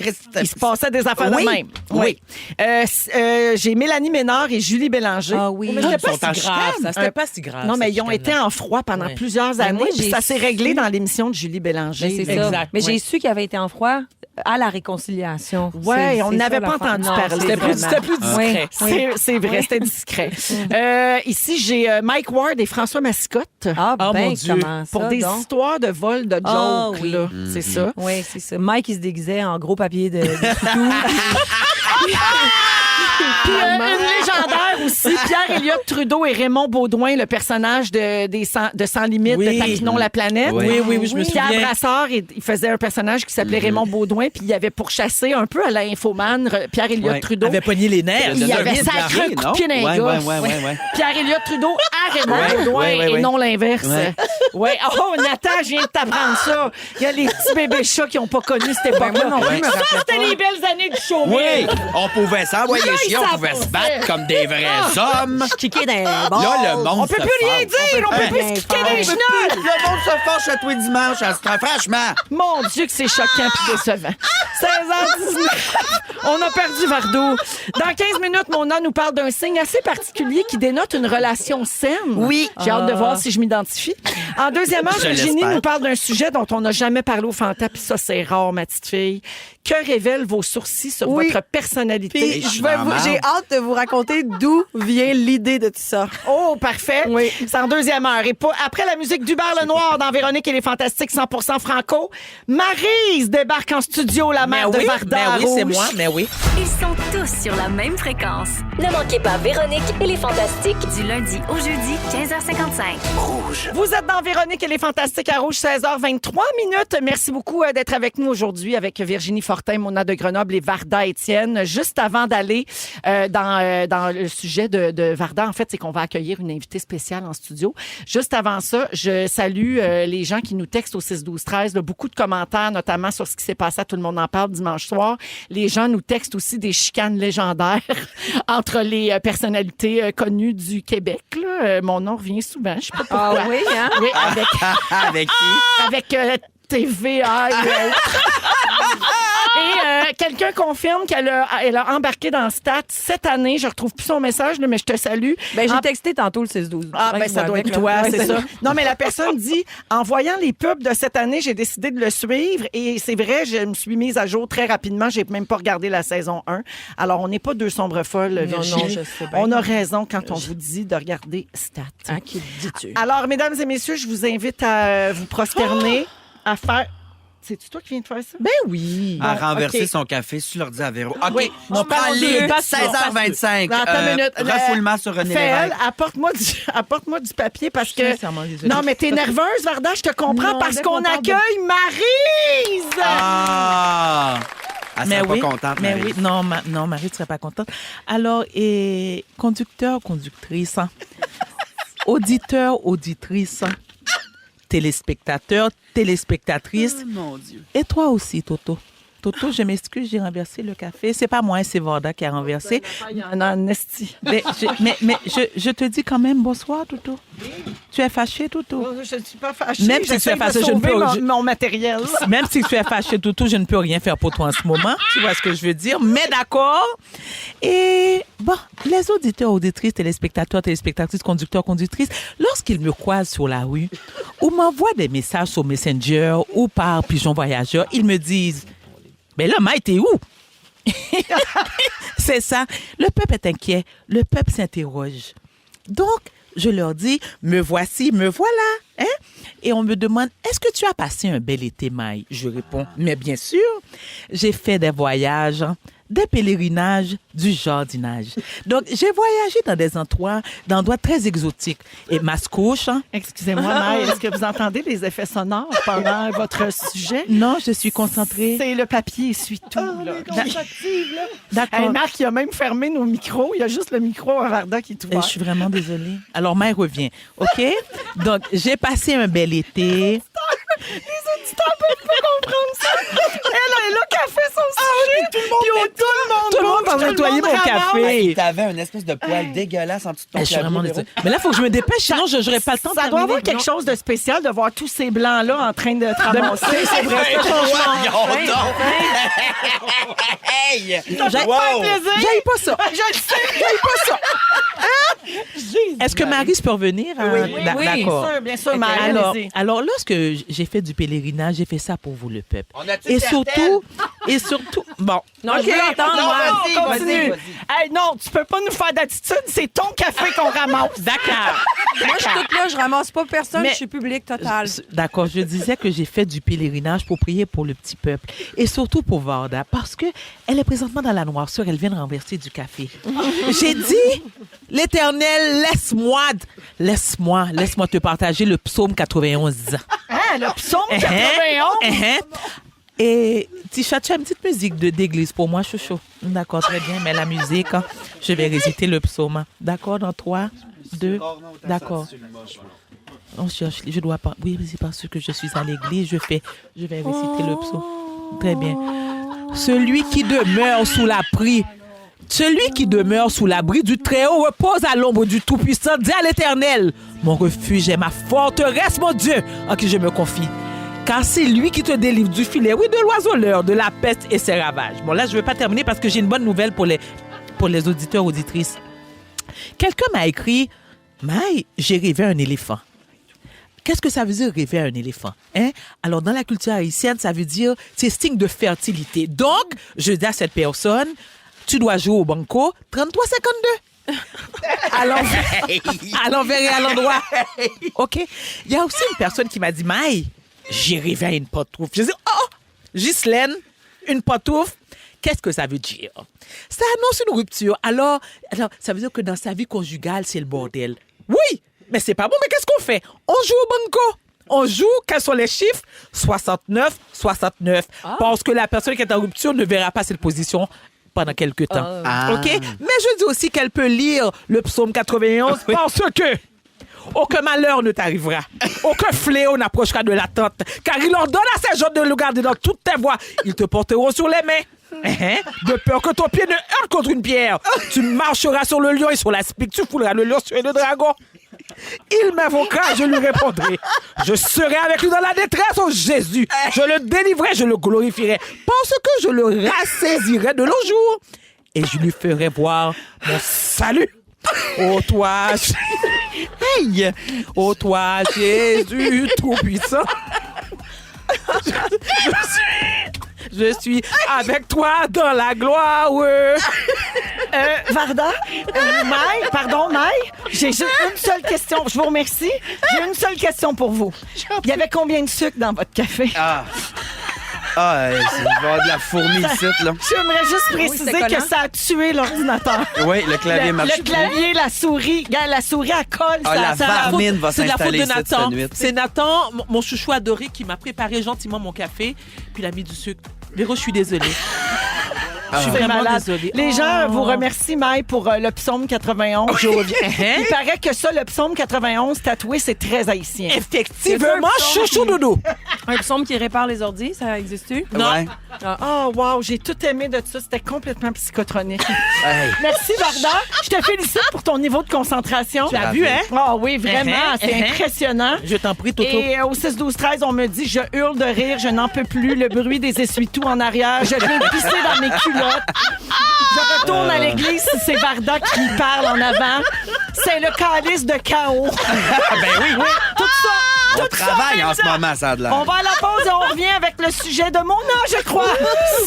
Il se passait des affaires Oui, de même. oui. J'ai Mélanie Ménard et Julie Bélanger. Ah oui. Mais c'était Ils sont pas en si grave. grave. Ça, c'était pas si grave. Non, mais cette ils ont été chicane-là. en froid pendant Ouais. plusieurs années. moi, Puis j'ai ça s'est su- réglé dans l'émission de Julie Bélanger. Mais c'est là. ça. Exact, Mais ouais. j'ai su qu'il avait été en froid à la réconciliation. Ouais, C'est- on c'est n'avait ça, pas l'affaire. entendu Non, parler. c'est C'était plus, Vraiment. c'était plus discret. C'est vrai, c'était discret. Ici, j'ai Mike Ward et François Mascotte Ah, Oh, ben, mon Dieu. comment ça, pour des donc? histoires de vol de joke. Ah, oui. Là. C'est ça. Oui, c'est ça. Mike, il se déguisait en gros papier de toutou. Puis une légendaire aussi, Pierre-Éliott Trudeau et Raymond Baudouin, le personnage de Sans Limite, Oui. de Taquinons la planète. Oui, oui, je me Pierre souviens. Brassard, il faisait un personnage qui s'appelait Raymond Baudouin, puis il avait pourchassé un peu à l'infoman Pierre-Éliott Ouais. Trudeau. avait pogné les nerfs. Il avait David sacré Larrey, un coup de non? pied dans les Ouais, gosses. ouais. Pierre-Éliott Trudeau à Raymond Ouais, Baudouin ouais, et ouais. non l'inverse. Ouais. Ouais. Oh, Nathan, je viens de t'apprendre ça. Il y a les petits bébés chats qui n'ont pas connu cette époque-là. moi non plus, je me Ça, rappelais c'était pas. les belles années du showbiz. Oui, on pouvait s'envoyer Là, chier, ils on pouvait se battre comme des vrais hommes. Kicker dans les Là, le monde On peut se plus rien fâche. dire, on peut plus rien se quitter faire. les chenolles. Le monde se fâche à tous les dimanches, franchement. Mon Dieu que c'est choquant puis décevant. 16h19, on a perdu Vardo. Dans 15 minutes, Mona nous parle d'un signe assez particulier qui dénote une relation saine. Oui. J'ai hâte de voir si je m'identifie. En deuxième heure, Je Virginie l'espère. nous parle d'un sujet dont on n'a jamais parlé au Fanta, puis ça, c'est rare, ma petite fille. Que révèlent vos sourcils sur Oui. votre personnalité? Puis, je vais vous- J'ai hâte de vous raconter d'où vient l'idée de tout ça. Oh, parfait. Oui. C'est en deuxième heure. Et après la musique d'Hubert Lenoir dans Véronique et les Fantastiques 100% franco, Maryse débarque en studio, la mère de Varda mais oui, c'est Rouge. moi, mais oui. Ils sont tous sur la même fréquence. Ne manquez pas Véronique et les Fantastiques. Du lundi au jeudi, 15h55. Vous êtes dans Véronique et les Fantastiques à Rouge, 16h23 minutes. Merci beaucoup d'être avec nous aujourd'hui avec Virginie Fortin, Mona de Grenoble et Varda Étienne. Juste avant d'aller dans le sujet de Varda, en fait, c'est qu'on va accueillir une invitée spéciale en studio. Juste avant ça, je salue les gens qui nous textent au 6-12-13. Là, beaucoup de commentaires, notamment sur ce qui s'est passé à Tout le monde en parle dimanche soir. Les gens nous textent aussi des chicanes légendaires entre les personnalités connues du Québec. Là. Mon nom revient souvent, je sais pas pourquoi. Ah oui, hein? Oui, avec Avec qui? avec TVA et autres. Et quelqu'un confirme qu'elle a embarqué dans Stat cette année. Je retrouve plus son message, là, mais je te salue. Ben, j'ai En- texté tantôt le 6-12. Ah, ben ça doit être toi, c'est ça. Non, mais la personne dit, en voyant les pubs de cette année, j'ai décidé de le suivre. Et c'est vrai, je me suis mise à jour très rapidement. J'ai même pas regardé la saison 1. Alors, on n'est pas deux sombres folles, Virginie. non, je sais bien. On a raison quand on vous dit de regarder Stat. Hein, qui le dis-tu? Alors, mesdames et messieurs, je vous invite à vous prosterner, à faire... C'est-tu toi qui viens de faire ça? Ben oui. À renverser OK. son café sur l'ordi à Véro. OK, Oui. on prend Mon le Dieu. lead. Passe ça. 16h25. Attends une minute. Refoulement sur René Fais-elle, Lévesque. apporte-moi du papier parce Je suis que... sincèrement désolée. Non, mais t'es nerveuse, Varda, je te comprends, Non, parce dès qu'on qu'on parle de- accueille Maryse! Ah! Elle Mais serait oui, pas contente, mais Marie. oui, non, Marie ne serait pas contente. Alors, et conducteur, conductrice, hein, auditeur, auditrice, hein, téléspectateur, téléspectatrice, Oh, mon Dieu. et toi aussi, Toto. Toto, je m'excuse, j'ai renversé le café. C'est pas moi, c'est Varda qui a renversé. Il y en a en esti. Mais je te dis quand même bonsoir, Toto. Tu es fâché, Toto? Je ne suis pas fâchée. Même si tu J'essaie es fâchée, de je ne sauver peux- mon matériel. Même si tu es fâché, Toto, je ne peux rien faire pour toi en ce moment. Tu vois ce que je veux dire? Mais d'accord. Et bon, les auditeurs, auditrices, téléspectateurs, téléspectatrices, conducteurs, conductrices, lorsqu'ils me croisent sur la rue ou m'envoient des messages sur Messenger ou par pigeon voyageur, ils me disent « Mais là, Maï, t'es où? » C'est ça. Le peuple est inquiet. Le peuple s'interroge. Donc, je leur dis « Me voici, me voilà. » Hein? Et on me demande « Est-ce que tu as passé un bel été, Maï? » Je réponds « Mais bien sûr. J'ai fait des voyages, des pèlerinages, du jardinage. Donc, j'ai voyagé dans des endroits très exotiques. Et Mascouche. Hein? Excusez-moi, Maï, est-ce que vous entendez les effets sonores pendant votre sujet? Non, je suis concentrée. C'est le papier essuie-tout. Là. D'accord. Hey, Marc, il a même fermé nos micros. Il y a juste le micro à Varda qui est ouvert. Je suis vraiment désolée. Alors, Maï revient. OK? Donc, j'ai passé un bel été. Les auditeurs peuvent pas comprendre ça. Elle est là qui a fait son sujet. Tout le monde va nettoyer mon café. T'avais une espèce de poil dégueulasse en dessous de ton Je suis clavier, vraiment Véro. désolée. Mais là, il faut que je me dépêche, sinon je n'aurai pas le temps de Ça doit terminer. avoir quelque chose de spécial de voir tous ces blancs-là en train de te ramasser. C'est vrai, c'est changement. Hey! J'ai Wow! pas plaisir. J'aille pas ça. Je le sais, j'ai pas ça. Est-ce que Marie peut revenir? Oui, D'accord. bien sûr, Marie, allez-y. Alors, lorsque j'ai fait du pèlerinage, j'ai fait ça pour vous, le peuple. On a-tu Et certaines? surtout, bon. Non, je veux l'entendre, moi. Non, continue. Hey, non, tu peux pas nous faire d'attitude. C'est ton café qu'on ramasse. D'accord. Moi, je suis toute là, je ramasse pas personne, Mais- je suis public total. D'accord, je disais que j'ai fait du pèlerinage pour prier pour le petit peuple et surtout pour Varda parce que elle est présentement dans la noirceur, elle vient de renverser du café. J'ai dit, l'Éternel, laisse-moi te partager le psaume 91. Hein, le psaume 91. Et Tisha, tu as une petite musique d'église pour moi, chouchou. D'accord, très bien, mais la musique, hein, je vais réciter le psaume. D'accord, dans 3, 2, d'accord. On cherche, je dois pas. Oui, c'est parce que je suis à l'église, je vais réciter le psaume. Très bien. Celui qui demeure sous l'abri du Très-Haut repose à l'ombre du Tout-Puissant. Dis à l'Éternel, mon refuge est ma forteresse, mon Dieu, en qui je me confie. Car c'est lui qui te délivre du filet, oui, de l'oiseleur, de la peste et ses ravages. Bon, là, je ne vais pas terminer parce que j'ai une bonne nouvelle pour les auditeurs, auditrices. Quelqu'un m'a écrit, Maï, j'ai rêvé un éléphant. Qu'est-ce que ça veut dire rêver un éléphant? Hein? Alors, dans la culture haïtienne, ça veut dire c'est signe de fertilité. Donc, je dis à cette personne, tu dois jouer au banco 33-52. À l'envers et à l'endroit. OK? Il y a aussi une personne qui m'a dit, Maï, j'ai rêvé à une pantoufle. Je dis, oh, Ghislaine, une pantoufle. Qu'est-ce que ça veut dire? Ça annonce une rupture. Alors, ça veut dire que dans sa vie conjugale, c'est le bordel. Oui, mais c'est pas bon. Mais qu'est-ce qu'on fait? On joue au banco. On joue, quels sont les chiffres? 69, 69. Parce que la personne qui est en rupture ne verra pas cette position pendant quelques temps. OK? Mais je dis aussi qu'elle peut lire le psaume 91 parce que aucun malheur ne t'arrivera. Aucun fléau n'approchera de la tente. Car il ordonne à ses gens de le garder dans toutes tes voies. Ils te porteront sur les mains. De peur que ton pied ne heurte contre une pierre. Tu marcheras sur le lion et sur la spique. Tu fouleras le lion sur le dragon. Il m'invoquera, je lui répondrai. Je serai avec lui dans la détresse, oh Jésus. Je le délivrerai, je le glorifierai. Parce que je le rassaisirai de nos jours. Et je lui ferai voir mon salut. Ô toi, hey! Ô toi, Jésus tout-puissant. Je suis avec toi dans la gloire. Varda, Maï, j'ai juste une seule question. Je vous remercie. J'ai une seule question pour vous. Il y avait combien de sucre dans votre café? Il va y avoir de la fourmi ici, là. J'aimerais juste préciser c'était que collant. ça a tué l'ordinateur. Oui, le clavier marche Le clavier, la souris. Regarde, la souris, elle colle. la vermine va C'est de la faute s'installer de ici cette Nathan. nuit. C'est Nathan, mon chouchou adoré, qui m'a préparé gentiment mon café, puis il a mis du sucre. Véro, je suis désolée. Je suis C'est vraiment malade. désolée. Les gens vous remercient, Maï, pour le psaume 91. Je reviens. Il paraît que ça, le psaume 91 tatoué, c'est très haïtien. Effectivement, chouchou doudou. Un psaume qui répare les ordis, ça existe-tu? Non. Ouais. Oh, wow, j'ai tout aimé de ça. C'était complètement psychotronique. Hey. Merci, Varda. Je te félicite pour ton niveau de concentration. Tu as vu, hein? Ah oui, vraiment, c'est impressionnant. Je t'en prie, Toto. Et au 6-12-13, on me dit, je hurle de rire, je n'en peux plus, le bruit des essuie-tout en arrière, je viens pisser dans mes culottes. J'aurais retourne à l'église si c'est Varda qui parle en avant. C'est le calice de chaos. Ben oui. Tout ça. On tout travaille ça en ce moment, ça a de l'air. On va à la pause et on revient avec le sujet de Mona, je crois.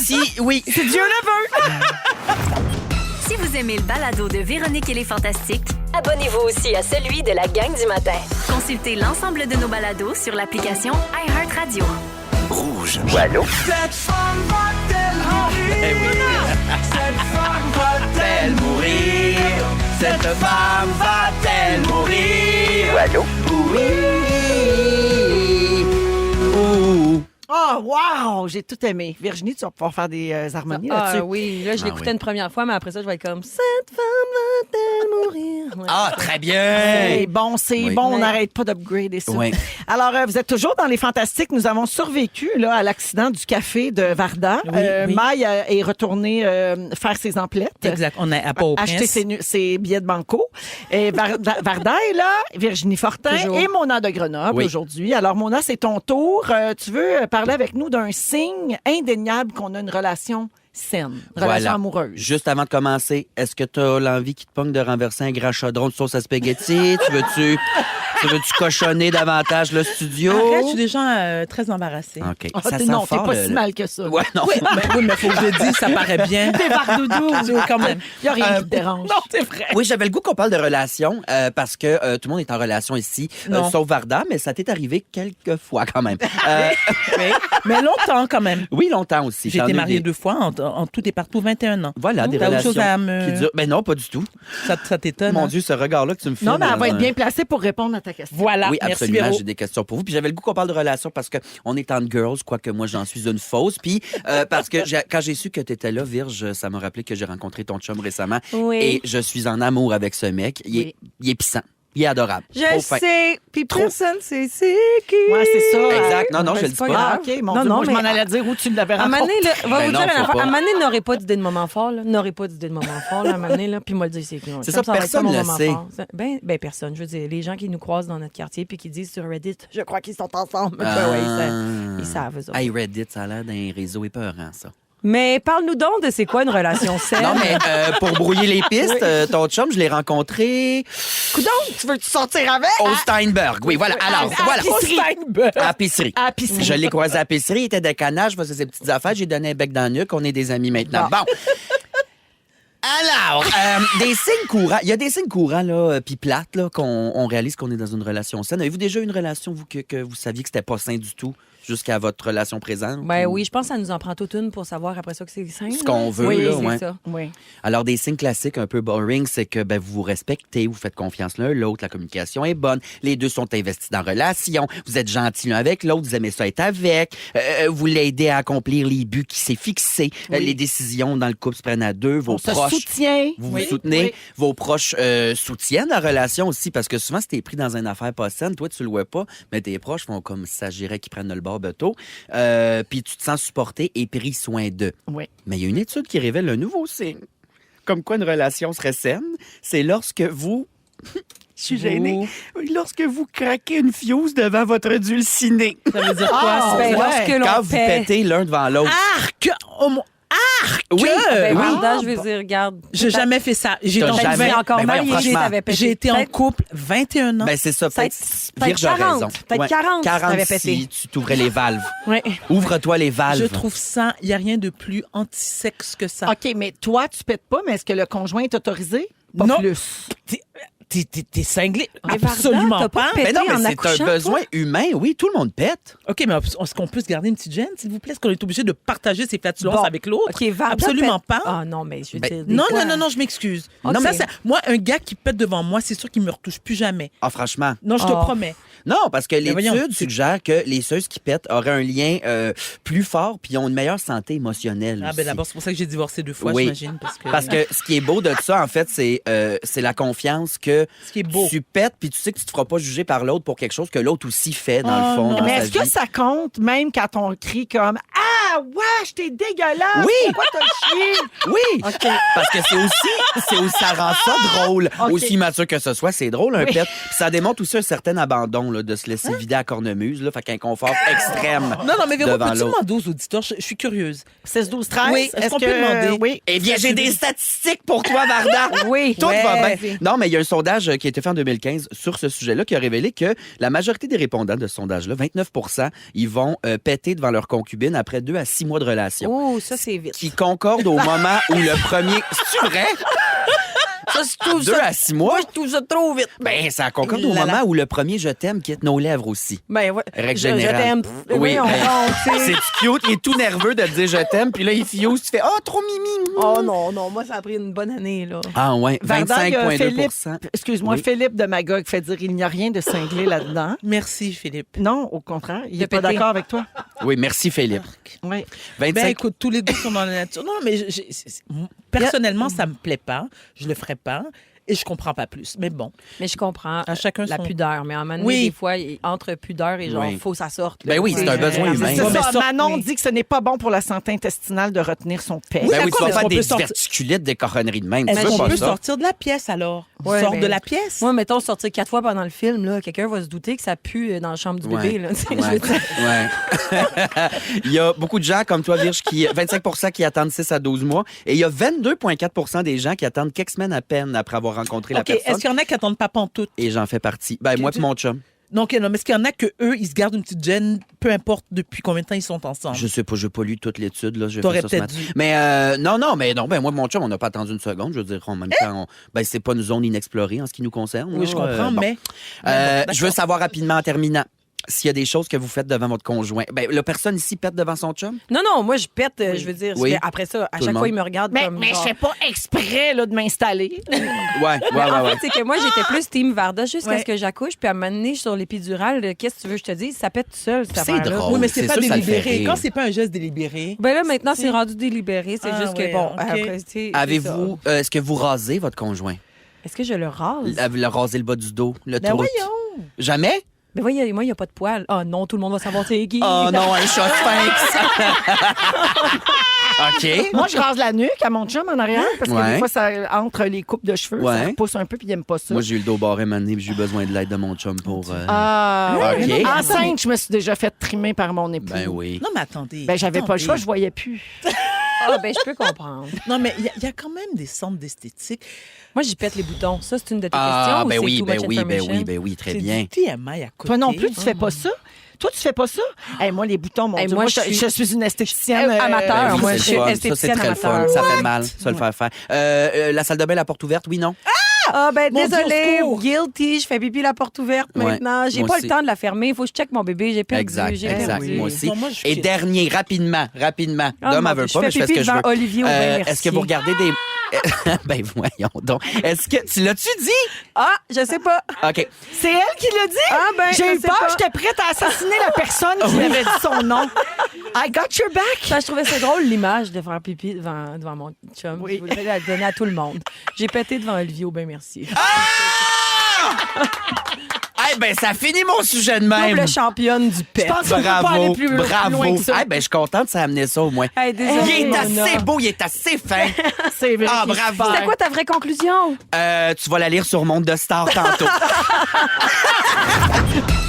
Si, oui. Si Dieu le veut. Si vous aimez le balado de Véronique et les Fantastiques, Abonnez-vous aussi à celui de la gang du matin. consultez l'ensemble de nos balados sur l'application iHeartRadio. Rouge. Eh oui. Cette femme va-t-elle mourir? Cette femme va-t-elle mourir? Oui. Ouh. Oh, wow! J'ai tout aimé. Virginie, tu vas pouvoir faire des harmonies là-dessus. Oui, là, je l'écoutais oui. une première fois, mais après ça, je vais être comme cette femme va-t-elle mourir? Ouais. Ah, très bien. C'est bon, c'est Oui. bon. On Ouais. n'arrête pas d'upgrader ça. Oui. Alors, vous êtes toujours dans les Fantastiques. Nous avons survécu là, à l'accident du café de Varda. Oui. Maï est retournée faire ses emplettes. Exact. On est à Port-au-Prince. Acheter ses billets de banco. Et Varda est là, Virginie Fortin Toujours. et Mona de Grenoble Oui. aujourd'hui. Alors, Mona, c'est ton tour. Tu veux parler avec nous d'un signe indéniable qu'on a une relation saine, une relation Voilà. amoureuse. Juste avant de commencer, est-ce que tu as l'envie qui te pogne de renverser un grand chaudron de sauce à spaghetti? tu veux-tu cochonner davantage le studio? Arrête, je suis déjà très embarrassée. OK. Ah, Ça t'es- sent non, t'es fort, pas le- si le- mal que ça. Ouais, non. Oui, mais faut que je le dise, ça paraît bien. T'es Vardoudou. Quand même. Il n'y a rien qui te dérange. Non, c'est vrai. Oui, j'avais le goût qu'on parle de relation parce que tout le monde est en relation ici, Non. sauf Varda, mais ça t'est arrivé quelques fois quand même. Mais longtemps, quand même. Oui, longtemps aussi. J'ai T'en été as mariée des- 2 fois, en tout et partout, 21 ans. Voilà, des T'as autre relations chose à me- qui durent. Ben non, pas du tout. Ça t'étonne? Mon hein? Dieu, ce regard-là que tu me fais. Non, mais elle va dans être un- bien placée pour répondre à ta question. Voilà, Oui, merci absolument, Véro. j'ai des questions pour vous. Puis j'avais le goût qu'on parle de relations parce qu'on est en girls, quoique moi j'en suis une fausse. Puis parce que quand j'ai su que tu étais là, Virge, ça m'a rappelé que j'ai rencontré ton chum récemment. Oui. Et je suis en amour avec ce mec. Il est puissant. Il est adorable. Trop Je fin. sais, puis Trop. personne sait c'est qui. Ouais, c'est ça. Exact. Non, non, Ben, je le c'est dis pas pas. Ah, grave. OK. Mon Non, Dieu, non, moi, je mais m'en allais dire où tu l'avais À un moment rencontré. donné, là, va Ben vous non, dire faut une affaire. pas. À un moment donné, n'aurait pas d'idée de moment fort, là. N'aurait pas d'idée de moment fort, là, à un moment donné, là. Puis moi, le dire, c'est qui. C'est ça, personne le sait. Ben, personne. Je veux dire, les gens qui nous croisent dans notre quartier puis qui disent sur Reddit, je crois qu'ils sont ensemble. Ben Ah. ouais, ils savent, eux autres. Hey, Reddit, ça a l'air d'un réseau épeurant, ça. Mais parle-nous donc de c'est quoi une relation saine. Non, mais pour brouiller les pistes, ton chum, je l'ai rencontré Coudonc, tu veux-tu sortir avec? au Steinberg. Oui, voilà. Alors, voilà. À la pisserie. À la pisserie. Je l'ai croisé à la pisserie, il était de canage, je faisais ses petites affaires, j'ai donné un bec dans le nuque, on est des amis maintenant. Bon. Alors, des signes courants. Il y a des signes courants, là, puis plates, là, qu'on réalise qu'on est dans une relation saine. Avez-vous déjà eu une relation, vous, que vous saviez que c'était pas sain du tout, jusqu'à votre relation présente? Ben Ou- oui, je pense que ça nous en prend toute une pour savoir après ça que c'est sain. Ce qu'on veut, oui, là, c'est ouais. ça. Oui. Alors, des signes classiques un peu boring, c'est que ben, vous vous respectez, vous faites confiance l'un l'autre, la communication est bonne, les deux sont investis dans la relation, vous êtes gentils l'un avec l'autre, vous aimez ça être avec, vous l'aidez à accomplir les buts qui s'est fixés, les décisions dans le couple se prennent à deux, vos On se proches... soutient. Vous Oui, vous soutenez, oui. vos proches soutiennent la relation aussi, parce que souvent, si t'es pris dans une affaire pas saine, toi, tu le vois pas, mais tes proches font comme si ça s'agirait qu'ils prennent le bord bateau, puis tu te sens supporté et pris soin d'eux. Oui. Mais il y a une étude qui révèle un nouveau signe. Comme quoi une relation serait saine, c'est lorsque vous... Je suis gênée. Lorsque vous craquez une fuse devant votre dulciné. Ça veut dire quoi? Ah, ça? Ben, ouais. lorsque l'on Quand vous paie. pétez l'un devant l'autre. Arc! Oh mon... Arc! Oui, Ben, oui. Varda, je veux dire, regarde. J'ai jamais fait ça. J'ai T'as été en jamais- J'ai couple- encore Ben, voyons, marié, franchement, t'avais pété. j'ai été en Peut-être- couple 21 ans. Ben, c'est ça. Peut-être peut-être Virge a 40, raison. peut-être 40, 40 t'avais si pété. tu t'ouvrais les valves. Oui. Ouvre-toi les valves. Je trouve ça, il n'y a rien de plus anti-sexe que ça. OK, mais toi, tu pètes pas, mais est-ce que le conjoint est autorisé? Pas Non. plus. T'es cinglé? Mais Varda, Absolument t'as pas pas. pété Mais non, mais en c'est accouchant, un besoin humain. Oui, tout le monde pète. OK, mais est-ce qu'on peut se garder une petite gêne, s'il vous plaît? Est-ce qu'on est obligé de partager ses flatulences Bon. avec l'autre? OK, Varda Absolument pète- pas. Ah non, mais je veux Ben, dire. des Non, fois- non, je m'excuse. Ok. Non, moi, un gars qui pète devant moi, c'est sûr qu'il me retouche plus jamais. Ah, franchement. Non, je te Oh. promets. Non, parce que voyons. l'étude suggère que les seuses qui pètent auraient un lien plus fort puis ont une meilleure santé émotionnelle. Ah, aussi. ben d'abord, c'est pour ça que j'ai divorcé 2 fois, Oui. j'imagine. Parce que ce qui est beau de ça, en fait, c'est la confiance que Ce qui est beau. tu pètes puis tu sais que tu te feras pas juger par l'autre pour quelque chose que l'autre aussi fait, dans Oh, le fond, non. dans Mais sa est-ce que vie. ça compte même quand on crie comme Ah, wesh, t'es dégueulasse! Oui. Pourquoi t'as chié? Oui! Parce que c'est aussi c'est où ça rend ça drôle. OK. Aussi mature que ce soit, c'est drôle, un Oui. pet. Puis ça démontre aussi un certain abandon là, de se laisser vider à cornemuse. Là, fait qu'un confort extrême Non, mais Véro, devant peux-tu l'autre. demander aux auditeurs? Je suis curieuse. 16, 12, 13. Oui, est-ce qu'on peut demander? Oui. Eh bien, j'ai des statistiques pour toi, Varda. Oui. Tout va Ouais. bien. Non, mais il y a un sondage qui a été fait en 2015 sur ce sujet-là qui a révélé que la majorité des répondants de ce sondage-là, 29 ils vont péter devant leur concubine après 2 à 6 mois de relation. Oh, ça, c'est vite. Qui concorde au moment où le premier... C'est vrai? Ça, je trouve 2 à 6 mois? Moi, je trouve ça trop vite. Ben, ça concorde au Là, là. moment où le premier je t'aime quitte nos lèvres aussi. Ben, ouais. Règle Je générale. t'aime. Oui, on ben, compte, c'est cute. Il est tout nerveux de te dire je t'aime. Puis là, il fiouse. Tu fais « Oh, trop mimi! » Oh non, non, moi, ça a pris une bonne année, là. Ah ouais, Varda, il y a 25,2 Excuse-moi, Oui. Philippe de Magog fait dire il n'y a rien de cinglé là-dedans. Merci, Philippe. Non, au contraire, il De n'est pas péter. d'accord avec toi. Oui, merci Philippe. Oui. 25... Ben écoute, tous les deux sont dans la nature. Non, mais personnellement, ça me plaît pas. Je le ferai pas. Et je comprends pas plus. Mais bon, Mais je comprends à chacun la son... pudeur. Mais à un moment donné, Oui. des fois, entre pudeur et genre, Oui. faut que ça sorte. Ben oui, c'est un besoin humain. C'est Ouais, mais ça. ça- Manon oui. dit que ce n'est pas bon pour la santé intestinale de retenir son pet. Oui, Ben oui, tu d'accord, vas mais faire on des peut sortir- diverticulites, des cochonneries de même. Tu Est-ce veux qu'on pas peut ça? sortir de la pièce alors? Ouais, Sors ben, de la pièce? Moi, mettons, sortir 4 fois pendant le film, là, quelqu'un va se douter que ça pue dans la chambre du bébé. Là, tu sais, je veux Ouais. dire. Ouais. Il y a beaucoup de gens comme toi, Virge, 25 qui attendent 6 à 12 mois. Et il y a 22,4 des gens qui attendent quelques semaines à peine après avoir rencontré la OK, personne. est-ce qu'il y en a qui attendent pas pantoute? Et j'en fais partie. Ben, moi puis mon chum. Donc, non, mais est-ce qu'il y en a que eux, ils se gardent une petite gêne, peu importe depuis combien de temps ils sont ensemble? Je sais pas, j'ai pas lu toute l'étude. Là, j'ai T'aurais fait ça ce peut-être matin. dû. Mais non, ben moi, mon chum, on n'a pas attendu une seconde. Je veux dire, en même temps, ben, c'est pas une zone inexplorée en ce qui nous concerne. Oui, là. je comprends, Bon. mais... Je veux savoir rapidement en terminant s'il y a des choses que vous faites devant votre conjoint. Ben, la personne ici pète devant son chum? Non, non, moi, je pète, je veux dire. Oui. Après ça, à Tout le chaque monde. fois, il me regarde Mais, comme. mais je genre- fais pas exprès là, de m'installer. Ouais. En fait, c'est que moi, j'étais plus team Varda jusqu'à Ouais. ce que j'accouche. Puis à un moment donné, sur l'épidurale, qu'est-ce que tu veux que je te dise? Ça pète tout seul, cette C'est affaire-là. drôle. Oui, mais c'est c'est pas sûr, ça le fait délibéré. rire. Quand c'est pas un geste délibéré... Ben là, maintenant, c'est rendu délibéré. C'est Ah, juste ouais, que, bon, ok. après, tu sais, Avez-vous, est-ce que vous rasez votre conjoint? Est-ce que je le rase? Le raser le bas du dos, le Ben trou. voyons! Jamais? Ben voyez, moi, il n'y a pas de poils. Oh non, tout le monde va savoir c'est qui. Oh non, un chat sphinx! OK. Moi, je rase la nuque à mon chum en arrière parce que Ouais. des fois, ça entre les coupes de cheveux, ça Ouais. repousse un peu puis il aime pas ça. Moi, j'ai eu le dos barré mané, puis j'ai eu besoin de l'aide de mon chum pour... Ah, OK. enceinte, je me suis déjà fait trimer par mon époux. Ben oui. Non, mais attendez. Ben, j'avais pas le choix, attendez. je voyais plus. Ah, ben je peux comprendre. Non, mais il y a quand même des centres d'esthétique. Moi, j'y pète les boutons. Ça, c'est une de tes Ah, questions ben ou oui, c'est too ben much oui, ben information? oui, ben oui, très C'est bien. du TMI à côté. Toi non plus, tu fais pas ça? Toi, tu fais pas ça? Hey, moi, les boutons, mon Hey, Dieu, moi, moi, je suis- une esthéticienne Amateur, Ben oui, moi, c'est je le suis fun. Ça, c'est esthéticienne très le fun. amateur. Ça fait mal, ça le faire faire. La salle de bain, la porte ouverte, oui, non? Ah, ben Mon Dieu, désolé, au secours. guilty, je fais pipi la porte ouverte Ouais, maintenant. J'ai moi pas aussi. le temps de la fermer. Il faut que je check mon bébé. J'ai perdu. Exact, j'ai exact. perdu. Moi aussi. Non, moi, je suis- Et dernier, rapidement. Ah, Dom, mon elle veut Dieu, pas, mais je fais ce pipi que je veux. devant Olivier Aubin, merci. Est-ce que vous regardez des... ben voyons donc. Est-ce que... Tu l'as-tu dit? Ah, je sais pas. OK. C'est elle qui l'a dit? Ah, ben, J'ai je eu sais peur, pas. j'étais prête à assassiner la personne qui m'avait dit son nom. I got your back. Ça, je trouvais ça drôle, l'image de faire pipi devant mon chum. Oui. Je voulais la donner à tout le monde. J'ai pété devant Olivier Aubin, merci. Eh ben, ça finit mon sujet de même. Double championne du pet. Je pense qu'on peut pas Bravo, aller plus bravo. loin que ça. Eh ben, je suis contente, ça a amené ça au moins. Hey, désolée, Il est Mona. assez beau, il est assez fin. C'est vrai. Ah, qu'il est bravo. super. C'était quoi ta vraie conclusion? Tu vas la lire sur Monde de Star tantôt.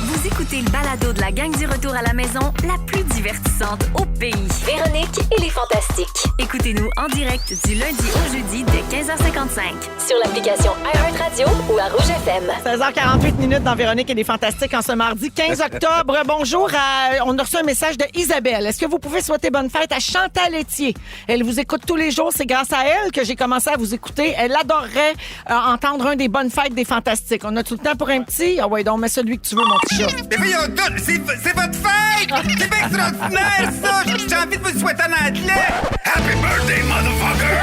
Vous écoutez le balado de la gang du retour à la maison, la plus divertissante au pays. Véronique et les Fantastiques. Écoutez-nous en direct du lundi au jeudi dès 15h55. Sur l'application iHeartRadio ou à Rouge FM. 16h48 minutes dans Véronique et les Fantastiques en ce mardi 15 octobre. Bonjour. On a reçu un message de Isabelle. Est-ce que vous pouvez souhaiter bonne fête à Chantal Etier? Elle vous écoute tous les jours. C'est grâce à elle que j'ai commencé à vous écouter. Elle adorerait entendre un des bonnes fêtes des Fantastiques. On a tout le temps pour un petit? Ah ouais, donc mets celui que tu veux, mon petit chat. Mais voyons donc, c'est votre fête! C'est bien extraordinaire, ça! J'ai envie de vous le souhaiter en anglais! Happy birthday, motherfucker!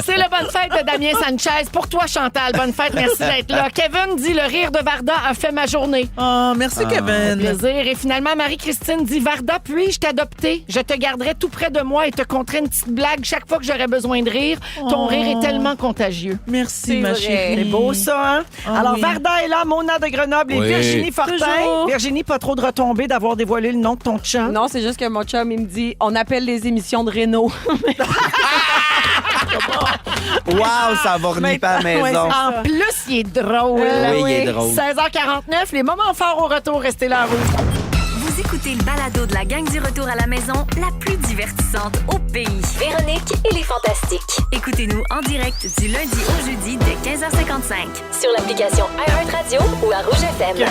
C'est la bonne fête de Damien Sanchez. Pour toi, Chantal, bonne fête. Merci d'être là. Kevin dit « Le rire de Varda a fait ma journée ». Oh, merci, Kevin. Plaisir. Et finalement, Marie-Christine dit « Varda, puis-je t'adopter? Je te garderai tout près de moi et te conterai une petite blague chaque fois que j'aurai besoin de rire. Ton rire est tellement contagieux. » Merci, ma chérie. C'est beau, ça, hein? Ah Alors, oui. Varda est là, Mona de Grenoble et Oui. Virginie Fortin. Toujours. Virginie, pas trop de retombées d'avoir dévoilé le nom de ton chum. Non, c'est juste que mon chum, il me dit on appelle les émissions de Renault. Wow, ça va revenir à la maison. En plus, il est drôle. Oui, il est drôle. 16h49, les moments forts au retour, restez là, Rouge. Vous écoutez le balado de la gang du retour à la maison, la plus divertissante au pays. Véronique et les Fantastiques. Écoutez-nous en direct du lundi au jeudi dès 15h55. Sur l'application iHeartRadio ou à Rouge FM.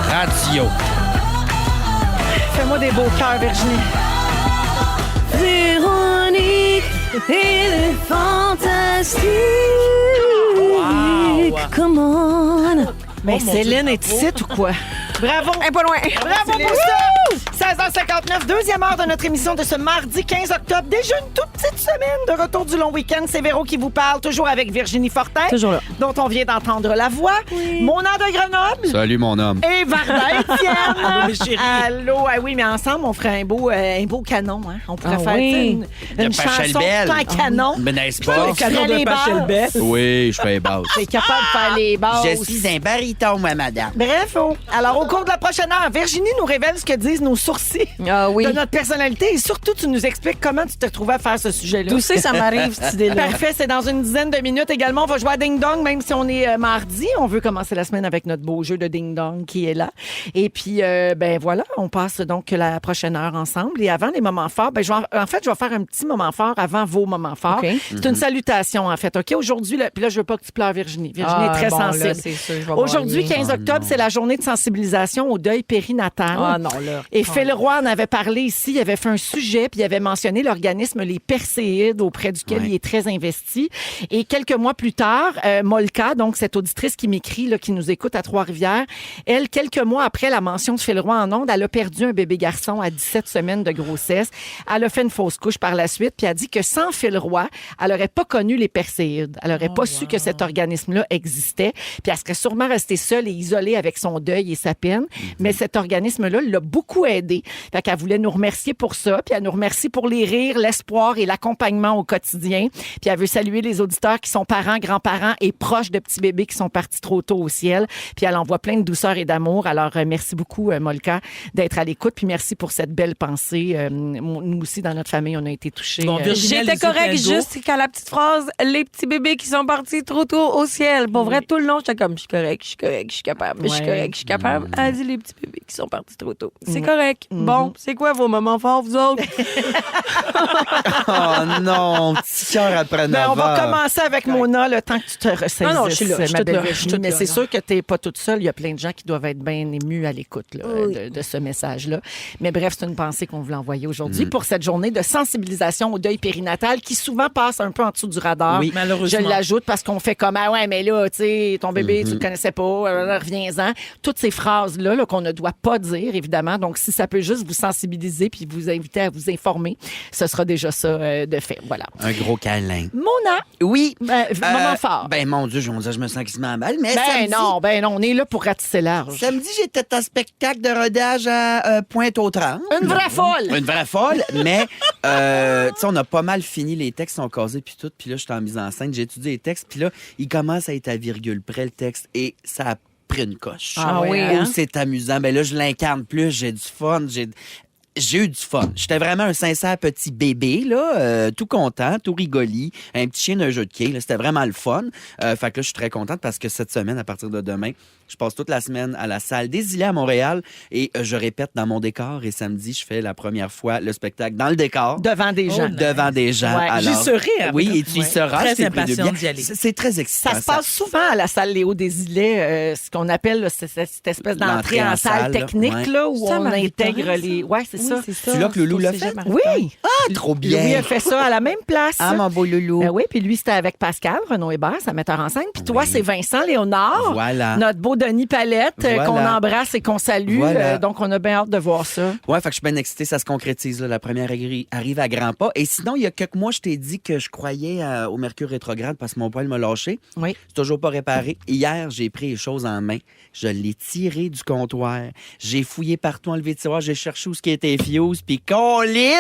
Radio. Fais-moi des beaux cœurs, Virginie. Véronique et les Fantastiques. Wow. Come on. Mais Céline est ici ou quoi? Bravo! Pas loin. Bravo pour ça! 16h59, deuxième heure de notre émission de ce mardi 15 octobre. Déjà une toute petite semaine de retour du long week-end. C'est Véro qui vous parle, toujours avec Virginie Fortin. Toujours là. Dont on vient d'entendre la voix. Mona de Grenoble. Salut, mon homme. Et Varda Étienne. Allô, mes chéris. Allô, ah oui, mais ensemble, on ferait un beau canon. Hein? On pourrait Ah faire oui. une De Pachel chanson Belle. tout en canon. Mais n'est-ce Tu pas? ferais Canon de les Pachel basses. Belle. Oui, je fais basse. T'es capable de faire les basses. Je suis un baryton, moi, madame. Bref, alors au cours de la prochaine heure, Virginie nous révèle ce que disent nos sourcils Ah oui. de notre personnalité et surtout, tu nous expliques comment tu t'es retrouvé à faire ce sujet-là. D'où c'est, ça m'arrive, cette idée-là. Parfait, c'est dans une dizaine de minutes. Également, on va jouer à Ding Dong, même si on est mardi. On veut commencer la semaine avec notre beau jeu de Ding Dong qui est là. Et puis, ben voilà, on passe donc la prochaine heure ensemble. Et avant les moments forts, ben, je vais faire un petit moment fort avant vos moments forts. OK. C'est une salutation, en fait. OK, aujourd'hui, puis là, je veux pas que tu pleures, Virginie. Virginie est très bon, là, sensible. c'est sûr, je vais Aujourd'hui, broyer. 15 octobre, c'est la journée de sensibilisation au deuil périnatal. Ah non, là. Et Phil Roy en avait parlé ici. Il avait fait un sujet, puis il avait mentionné l'organisme Les Perséides, auprès duquel Ouais. il est très investi. Et quelques mois plus tard, Molka, donc cette auditrice qui m'écrit, là, qui nous écoute à Trois-Rivières, elle, quelques mois après la mention de Phil Roy en ondes, elle a perdu un bébé garçon à 17 semaines de grossesse. Elle a fait une fausse couche par la suite, puis elle a dit que sans Phil Roy, elle n'aurait pas connu les Perséides. Elle n'aurait pas su que cet organisme-là existait. Puis elle serait sûrement restée seule et isolée avec son deuil et sa peine. Mais cet organisme-là l'a beaucoup aidée. Fait qu'elle voulait nous remercier pour ça, puis elle nous remercie pour les rires, l'espoir et l'accompagnement au quotidien. Puis elle veut saluer les auditeurs qui sont parents, grands-parents et proches de petits bébés qui sont partis trop tôt au ciel. Puis elle envoie plein de douceur et d'amour. Alors, merci beaucoup, Molka, d'être à l'écoute. Puis merci pour cette belle pensée. Nous aussi, dans notre famille, on a été touchés. Bon, Virginie, J'étais correcte juste quand la petite phrase « Les petits bébés qui sont partis trop tôt au ciel ». Pour vrai, tout le long, j'étais comme « Je suis correcte, je suis correcte, je suis capable, je suis Ouais. correcte, je suis capable ». Elle a dit « Les petits bébés qui sont partis trop tôt ». C'est correct. Bon, c'est quoi vos moments forts, vous autres? Oh non, petit cœur après 9 Ben, on va heures. commencer avec Mona le temps que tu te ressaisisses, Ah non, je suis là, je suis ma toute belle là, Virginie. je suis toute Mais là, c'est là. sûr que tu n'es pas toute seule. Il y a plein de gens qui doivent être bien émus à l'écoute là, de ce message-là. Mais bref, c'est une pensée qu'on voulait envoyer aujourd'hui pour cette journée de sensibilisation au deuil périnatal qui souvent passe un peu en dessous du radar. Oui, malheureusement. Je l'ajoute parce qu'on fait comme « Ah ouais, mais là, tu sais, ton bébé, tu le connaissais pas, reviens-en ». Toutes ces phrases-là là, qu'on ne doit pas dire, évidemment. Donc, si ça peut juste vous sensibiliser puis vous inviter à vous informer, ce sera déjà ça de fait. Voilà. Un gros câlin. Mona, Oui. moment fort. Ben, mon Dieu, je me sens quasiment mal. Mais Ben non, on est là pour ratisser large. Samedi, j'étais en spectacle de rodage à Pointe-aux-Trembles. Une vraie folle! Une vraie folle, mais tu sais, on a pas mal fini, les textes sont casés puis tout, puis là, j'étais en mise en scène, j'ai étudié les textes, puis là, il commence à être à virgule près, le texte, et ça a pris une coche. Ah oui, hein? Oh, c'est amusant. Ben là, je l'incarne plus, j'ai du fun, j'ai eu du fun. J'étais vraiment un sincère petit bébé, là, tout content, tout rigoli, un petit chien d'un jeu de quai. Là, c'était vraiment le fun. Fait que là, je suis très contente parce que cette semaine, à partir de demain, je passe toute la semaine à la salle des Îlets à Montréal et je répète dans mon décor. Et samedi, je fais la première fois le spectacle dans le décor. Devant des gens. Devant des gens. Ouais, Alors, j'y serai, hein, oui, peut-être. et tu y Ouais. seras. Très je t'ai pris de impatiente bien. d'y aller. C'est très excitant. Ça se passe souvent à la salle Léo des Îlets, ce qu'on appelle là, cette espèce d'entrée L'entrée en en salle salle, là. technique Ouais. là, où Ça on m'arrive intègre pas, les. ça. Ouais, c'est ça. Tu l'as que Loulou l'a fait? Oui. Ah, trop bien. Louis a fait ça à la même place. Ah, mon beau loulou. Oui, puis lui, c'était avec Pascal, Renaud Hébert, sa metteur en scène. Puis toi, c'est Vincent Léonard, Voilà. notre beau Denis Palette, Voilà. qu'on embrasse et qu'on salue. Voilà. Donc, on a bien hâte de voir ça. Ouais, fait que je suis bien excitée, ça se concrétise. Là. La première arrive à grands pas. Et sinon, il y a quelques mois, je t'ai dit que je croyais au Mercure rétrograde parce que mon poil m'a lâché. Oui. C'est toujours pas réparé. Hier, j'ai pris les choses en main. Je l'ai tiré du comptoir. J'ai fouillé partout, enlevé le tiroir. J'ai cherché où ce qui était fuse. Puis Colline,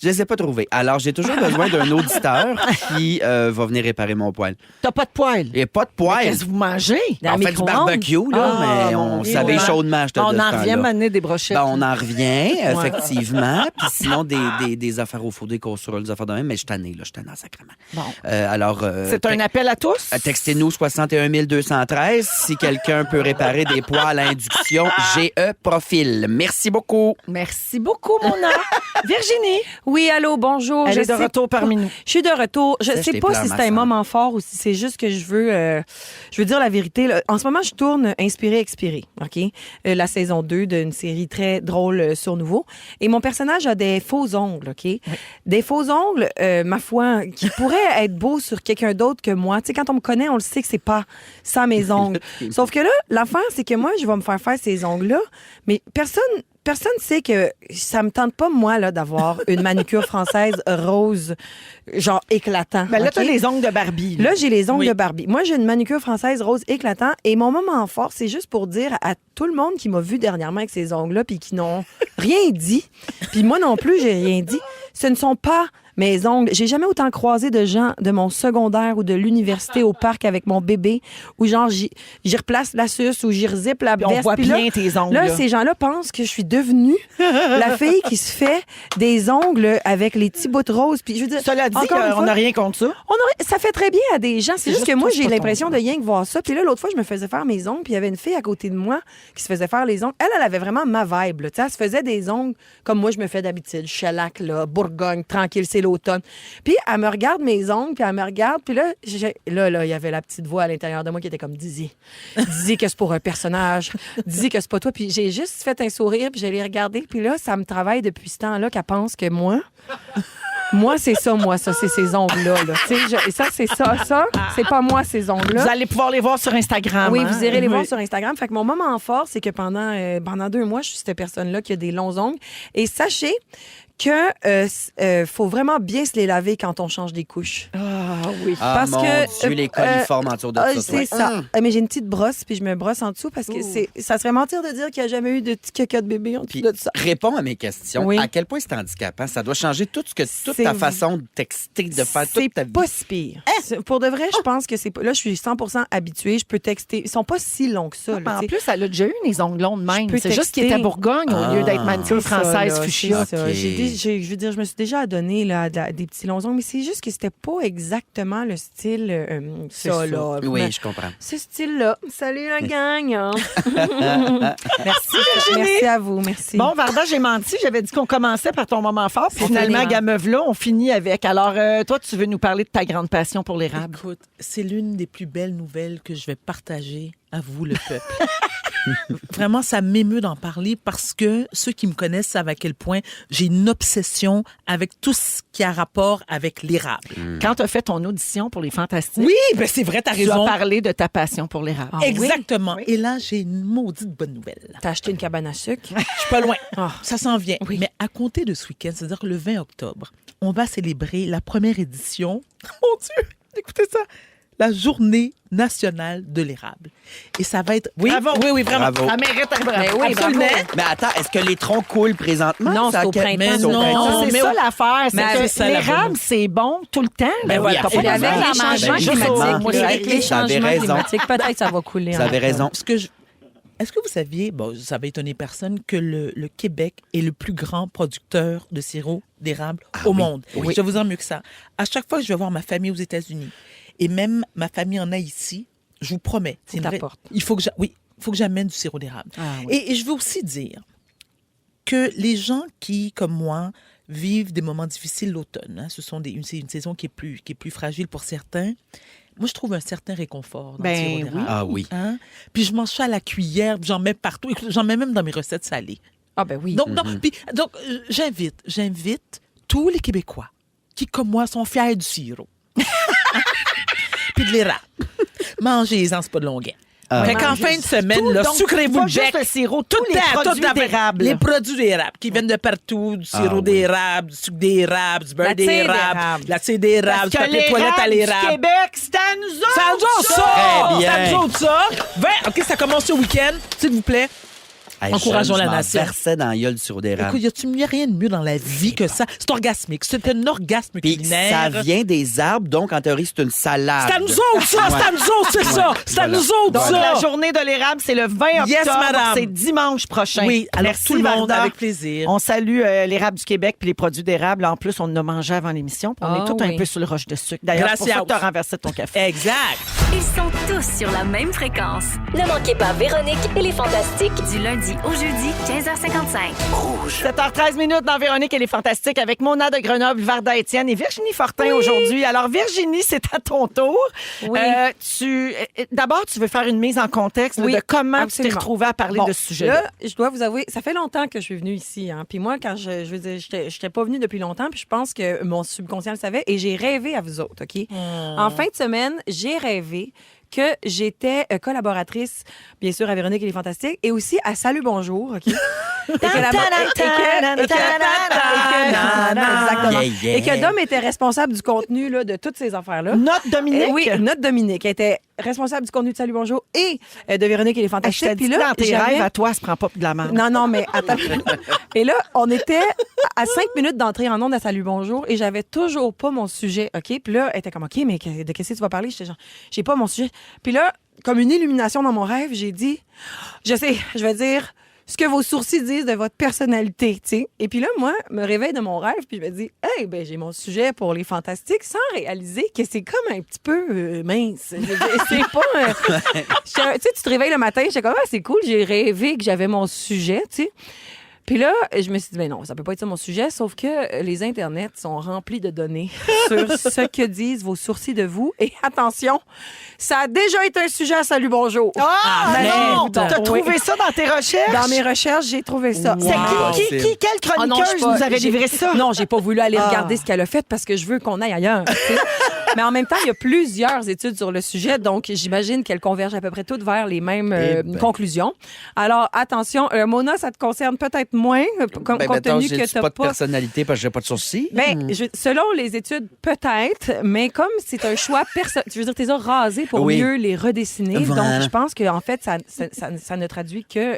Je les ai pas trouvés. Alors, j'ai toujours besoin d'un auditeur qui va venir réparer mon poêle. T'as pas de poêle. Il n'y a pas de poêle. Qu'est-ce que vous mangez? On fait du barbecue, là, mais on savait chaudement, je te On dis. en revient m'amener des brochettes. On en revient, effectivement. Puis sinon, des affaires au four, des casseroles, des affaires de même, mais je suis tanné, là, je suis tanné en sacrement. Bon. Alors... C'est un appel à tous? Textez-nous 61 213 si quelqu'un peut réparer des poêles à induction GE Profil. Merci beaucoup. Merci beaucoup, Mona. Virginie. Oui, allô, bonjour. Elle est de retour parmi nous. Je suis de retour. Je Ça, je sais les pas pleure, si ma c'est un sœur. moment fort ou si c'est juste que je veux dire la vérité. Là. En ce moment, je tourne Inspiré, Expiré, OK? La saison 2 d'une série très drôle sur Nouveau. Et mon personnage a des faux ongles, OK? Oui. Des faux ongles, ma foi, qui pourraient être beaux sur quelqu'un d'autre que moi. Tu sais, quand on me connaît, on le sait que c'est pas ça, mes ongles. Sauf que là, l'affaire, c'est que moi, je vais me faire ces ongles-là, mais personne sait que ça me tente pas, moi, là, d'avoir une manucure française rose, genre éclatant. Ben là, OK? t'as les ongles de Barbie. Là, j'ai les ongles Oui. de Barbie. Moi, j'ai une manucure française rose éclatant. Et mon moment fort, c'est juste pour dire à tout le monde qui m'a vu dernièrement avec ces ongles-là puis qui n'ont rien dit, puis moi non plus, j'ai rien dit, ce ne sont pas mes ongles. J'ai jamais autant croisé de gens de mon secondaire ou de l'université au parc avec mon bébé où genre j'y replace la suce ou j'y rezippe la Puis on veste. voit Puis bien là, tes ongles. Là, ces gens-là pensent que je suis devenue la fille qui se fait des ongles avec les petits bouts de rose. Puis je veux dire, Cela dit, encore une on fois, n'a rien contre ça. ça fait très bien à des gens. C'est juste que juste moi, toi, j'ai c'est pas l'impression ton de rien que voir ça. Puis là, l'autre fois, je me faisais faire mes ongles, puis il y avait une fille à côté de moi qui se faisait faire les ongles. Elle avait vraiment ma vibe. Là. Tu sais, elle se faisait des ongles comme moi, je me fais d'habitude. Shellac, là, Bourgogne, tranquille, c'est l'automne. Puis elle me regarde mes ongles, puis elle me regarde. Puis là, il y avait la petite voix à l'intérieur de moi qui était comme, Dizzy que c'est pour un personnage. Dizzy que c'est pas toi. Puis j'ai juste fait un sourire, puis j'allais regarder. Puis là, ça me travaille depuis ce temps-là qu'elle pense que moi, c'est ces ongles-là. Là. Tu sais, ça, c'est pas moi, ces ongles-là. Vous allez pouvoir les voir sur Instagram. Oui, hein? vous irez les voir Oui. sur Instagram. Fait que mon moment fort, c'est que pendant 2 mois, je suis cette personne-là qui a des longs ongles. Et sachez que faut vraiment bien se les laver quand on change des couches. Ah oui. Ah, Parce mon que, Dieu, les coliformes autour de ça. c'est toi. ça. Mais j'ai une petite brosse, puis je me brosse en dessous parce que ça serait mentir de dire qu'il n'y a jamais eu de petit caca de bébé en dessous Puis, de ça. réponds à mes questions. Oui. À quel point c'est handicapant? Ça doit changer toute C'est- ta façon de texter, de faire C'est toute ta vie. pas si pire. Pour de vrai, je pense que c'est pas. Là, je suis 100% habituée. Je peux texter. Ils sont pas si longs que ça. là, En tu sais. plus, elle a déjà eu les ongles longs de même. peux C'est juste qu'il est à texter. Bourgogne au lieu d'être manucure C'est ça, française là, fuchsia. c'est ça. OK. Je veux dire, je me suis déjà adonné là, des petits longs ongles, mais c'est juste que c'était pas exactement le style ça, là. Oui, je comprends. Ce style-là. Salut la gang! Merci. Merci à vous. Merci. Bon, Varda, j'ai menti. J'avais dit qu'on commençait par ton moment fort. Puis C'est finalement, tellement. Gameuve-là, on finit avec. Alors, toi, tu veux nous parler de ta grande passion pour l'érable? Écoute, c'est l'une des plus belles nouvelles que je vais partager à vous, le peuple. Vraiment, ça m'émeut d'en parler parce que ceux qui me connaissent savent à quel point j'ai une obsession avec tout ce qui a rapport avec l'érable. Quand tu as fait ton audition pour les Fantastiques, Oui, ben c'est vrai, t'as tu as raison. parlé de ta passion pour l'érable. Ah oui? Exactement. Et là, j'ai une maudite bonne nouvelle. T'as acheté une cabane à sucre? Je suis pas loin. Ah. Ça s'en vient. Oui. Mais à compter de ce week-end, c'est-à-dire le 20 octobre, on va célébrer la première édition. Mon Dieu, écoutez ça. La journée nationale de l'érable. Et ça va être... Oui, Bravo. oui, vraiment. Bravo. Ça mérite un bravo. Ben oui, Absolument. Mais attends, est-ce que les troncs coulent présentement? Non, Ça c'est au quel- printemps. Mais C'est au non, printemps. C'est mais ça on- l'affaire, Mais c'est c'est que ça, la l'érable, bonne. c'est bon tout le temps. Ben oui, t'as pas absolument. besoin Avec d'en les manger changements juste au- climatiques, moi, là, c'est avec les Ça avait changements raison. climatiques, peut-être ça va couler. Vous avez raison. Est-ce que vous saviez, bon, ça va étonner personne, que le Québec est le plus grand producteur de sirop d'érable au monde? oui. Je vais vous dire mieux que ça. À chaque fois que je vais voir ma famille aux États-Unis, et même ma famille en a ici, je vous promets, c'est une vraie- t'apportes. il faut que j'amène du sirop d'érable. Et je veux aussi dire que les gens qui, comme moi, vivent des moments difficiles l'automne, hein, c'est une saison qui est plus fragile pour certains. Moi, je trouve un certain réconfort dans Ben le sirop oui. d'érable. Ah oui. Hein? Puis je mange ça à la cuillère, puis j'en mets partout. Écoute, j'en mets même dans mes recettes salées. Ah ben oui. Donc, j'invite tous les Québécois qui, comme moi, sont fiers du sirop. Puis de l'érable. Mangez-en, c'est pas de longueur. Fait qu'en fin de semaine, là, donc, sucrez-vous pas le bec. juste le sirop, tous les le temps, produits toute la- d'érable. Les produits d'érable qui viennent de partout, du sirop oui. d'érable, du sucre d'érable, du beurre La tire d'érable, d'érable. la tire d'érable, du Parce que papier toilette à l'érable du l'érable. Québec, c'est à nous autres! Ça nous autres, ça! Très bien. Ça nous autres, ça! 20, OK, ça commence ce week-end, s'il vous plaît. Hey, Encourageons jeune, la je nation. m'en versais dans la gueule du sirop d'érable. Écoute, y a-tu rien de mieux dans la vie que ça? C'est orgasmique. C'est un orgasme Puis culinaire. ça vient des arbres, donc en théorie, c'est une salade. C'est à nous autres, ça! C'est à nous autres, c'est ça! C'est à Voilà. nous autres, Donc, ça! la journée de l'érable, c'est le 20 octobre. Yes, madame. C'est dimanche prochain. Oui, alors Merci, tout le monde, Varda. avec plaisir. On salue l'érable du Québec puis les produits d'érable. En plus, on en a mangé avant l'émission. puis On est tout un peu sur le roche de sucre. D'ailleurs, c'est pour ça que tu as renversé ton café. Exact. Ils sont tous sur la même fréquence. Ne manquez pas Véronique et les Fantastiques. Du lundi au jeudi, 15h55. 7h13 minutes dans Véronique et les Fantastiques avec Mona de Grenoble, Varda Étienne et Virginie Fortin aujourd'hui. Alors, Virginie, c'est à ton tour. Oui. D'abord, tu veux faire une mise en contexte là, Oui, de comment tu absolument. t'es retrouvée à parler Bon, de ce sujet-là. Là, je dois vous avouer, ça fait longtemps que je suis venue ici. Hein. Puis moi, quand je veux dire, j'étais pas venue depuis longtemps, puis je pense que mon subconscient le savait, et j'ai rêvé à vous autres, OK? En fin de semaine, j'ai rêvé que j'étais collaboratrice, bien sûr, à Véronique et les Fantastiques, et aussi à Salut Bonjour, OK? Exactement. Yeah, yeah. Et que Dom était responsable du contenu là, de toutes ces affaires-là. Notre Dominique. Oui, notre Dominique était responsable du contenu de Salut Bonjour et de Véronique et les Je Fantastiques. te dis, dans tes j'avais- rêves, à toi, ça prend pas de la merde. Non, mais attends. Et là, on était à 5 minutes d'entrer en onde à Salut Bonjour et j'avais toujours pas mon sujet, OK? Puis là, elle était comme, OK, mais de qu'est-ce que tu vas parler? J'étais genre, j'ai pas mon sujet. Puis là, comme une illumination dans mon rêve, j'ai dit, je sais, je vais dire ce que vos sourcils disent de votre personnalité, tu sais. Et puis là, moi, me réveille de mon rêve, puis je me dis, hey, ben j'ai mon sujet pour les Fantastiques, sans réaliser que c'est comme un petit peu mince. Je veux dire, c'est pas... tu sais, tu te réveilles le matin, j'étais comme, ah, c'est cool, j'ai rêvé que j'avais mon sujet, tu sais. Puis là, je me suis dit, ben non, ça peut pas être ça mon sujet, sauf que les internets sont remplis de données sur ce que disent vos sourcils de vous. Et attention, ça a déjà été un sujet à Salut Bonjour. Ah, non! merde. T'as Oui. trouvé ça dans tes recherches? Dans mes recherches, j'ai trouvé ça. C'est quelle Ah non, chroniqueuse je suis pas- nous avait j'ai- livré ça? Non, j'ai pas voulu aller Ah. regarder ce qu'elle a fait parce que je veux qu'on aille ailleurs. tu sais. Mais en même temps, il y a plusieurs études sur le sujet, donc j'imagine qu'elles convergent à peu près toutes vers les mêmes Eh ben. conclusions. Alors, attention, Mona, ça te concerne peut-être moins, compte Ben, mettons, tenu j'ai que tu pas n'as de pas... personnalité parce que j'ai pas de sourcils. Ben, selon les études, peut-être, mais comme c'est un choix personnel, tu veux dire, tu les as rasés pour Oui. mieux les redessiner. Voilà. Donc, je pense qu'en fait, ça ne traduit que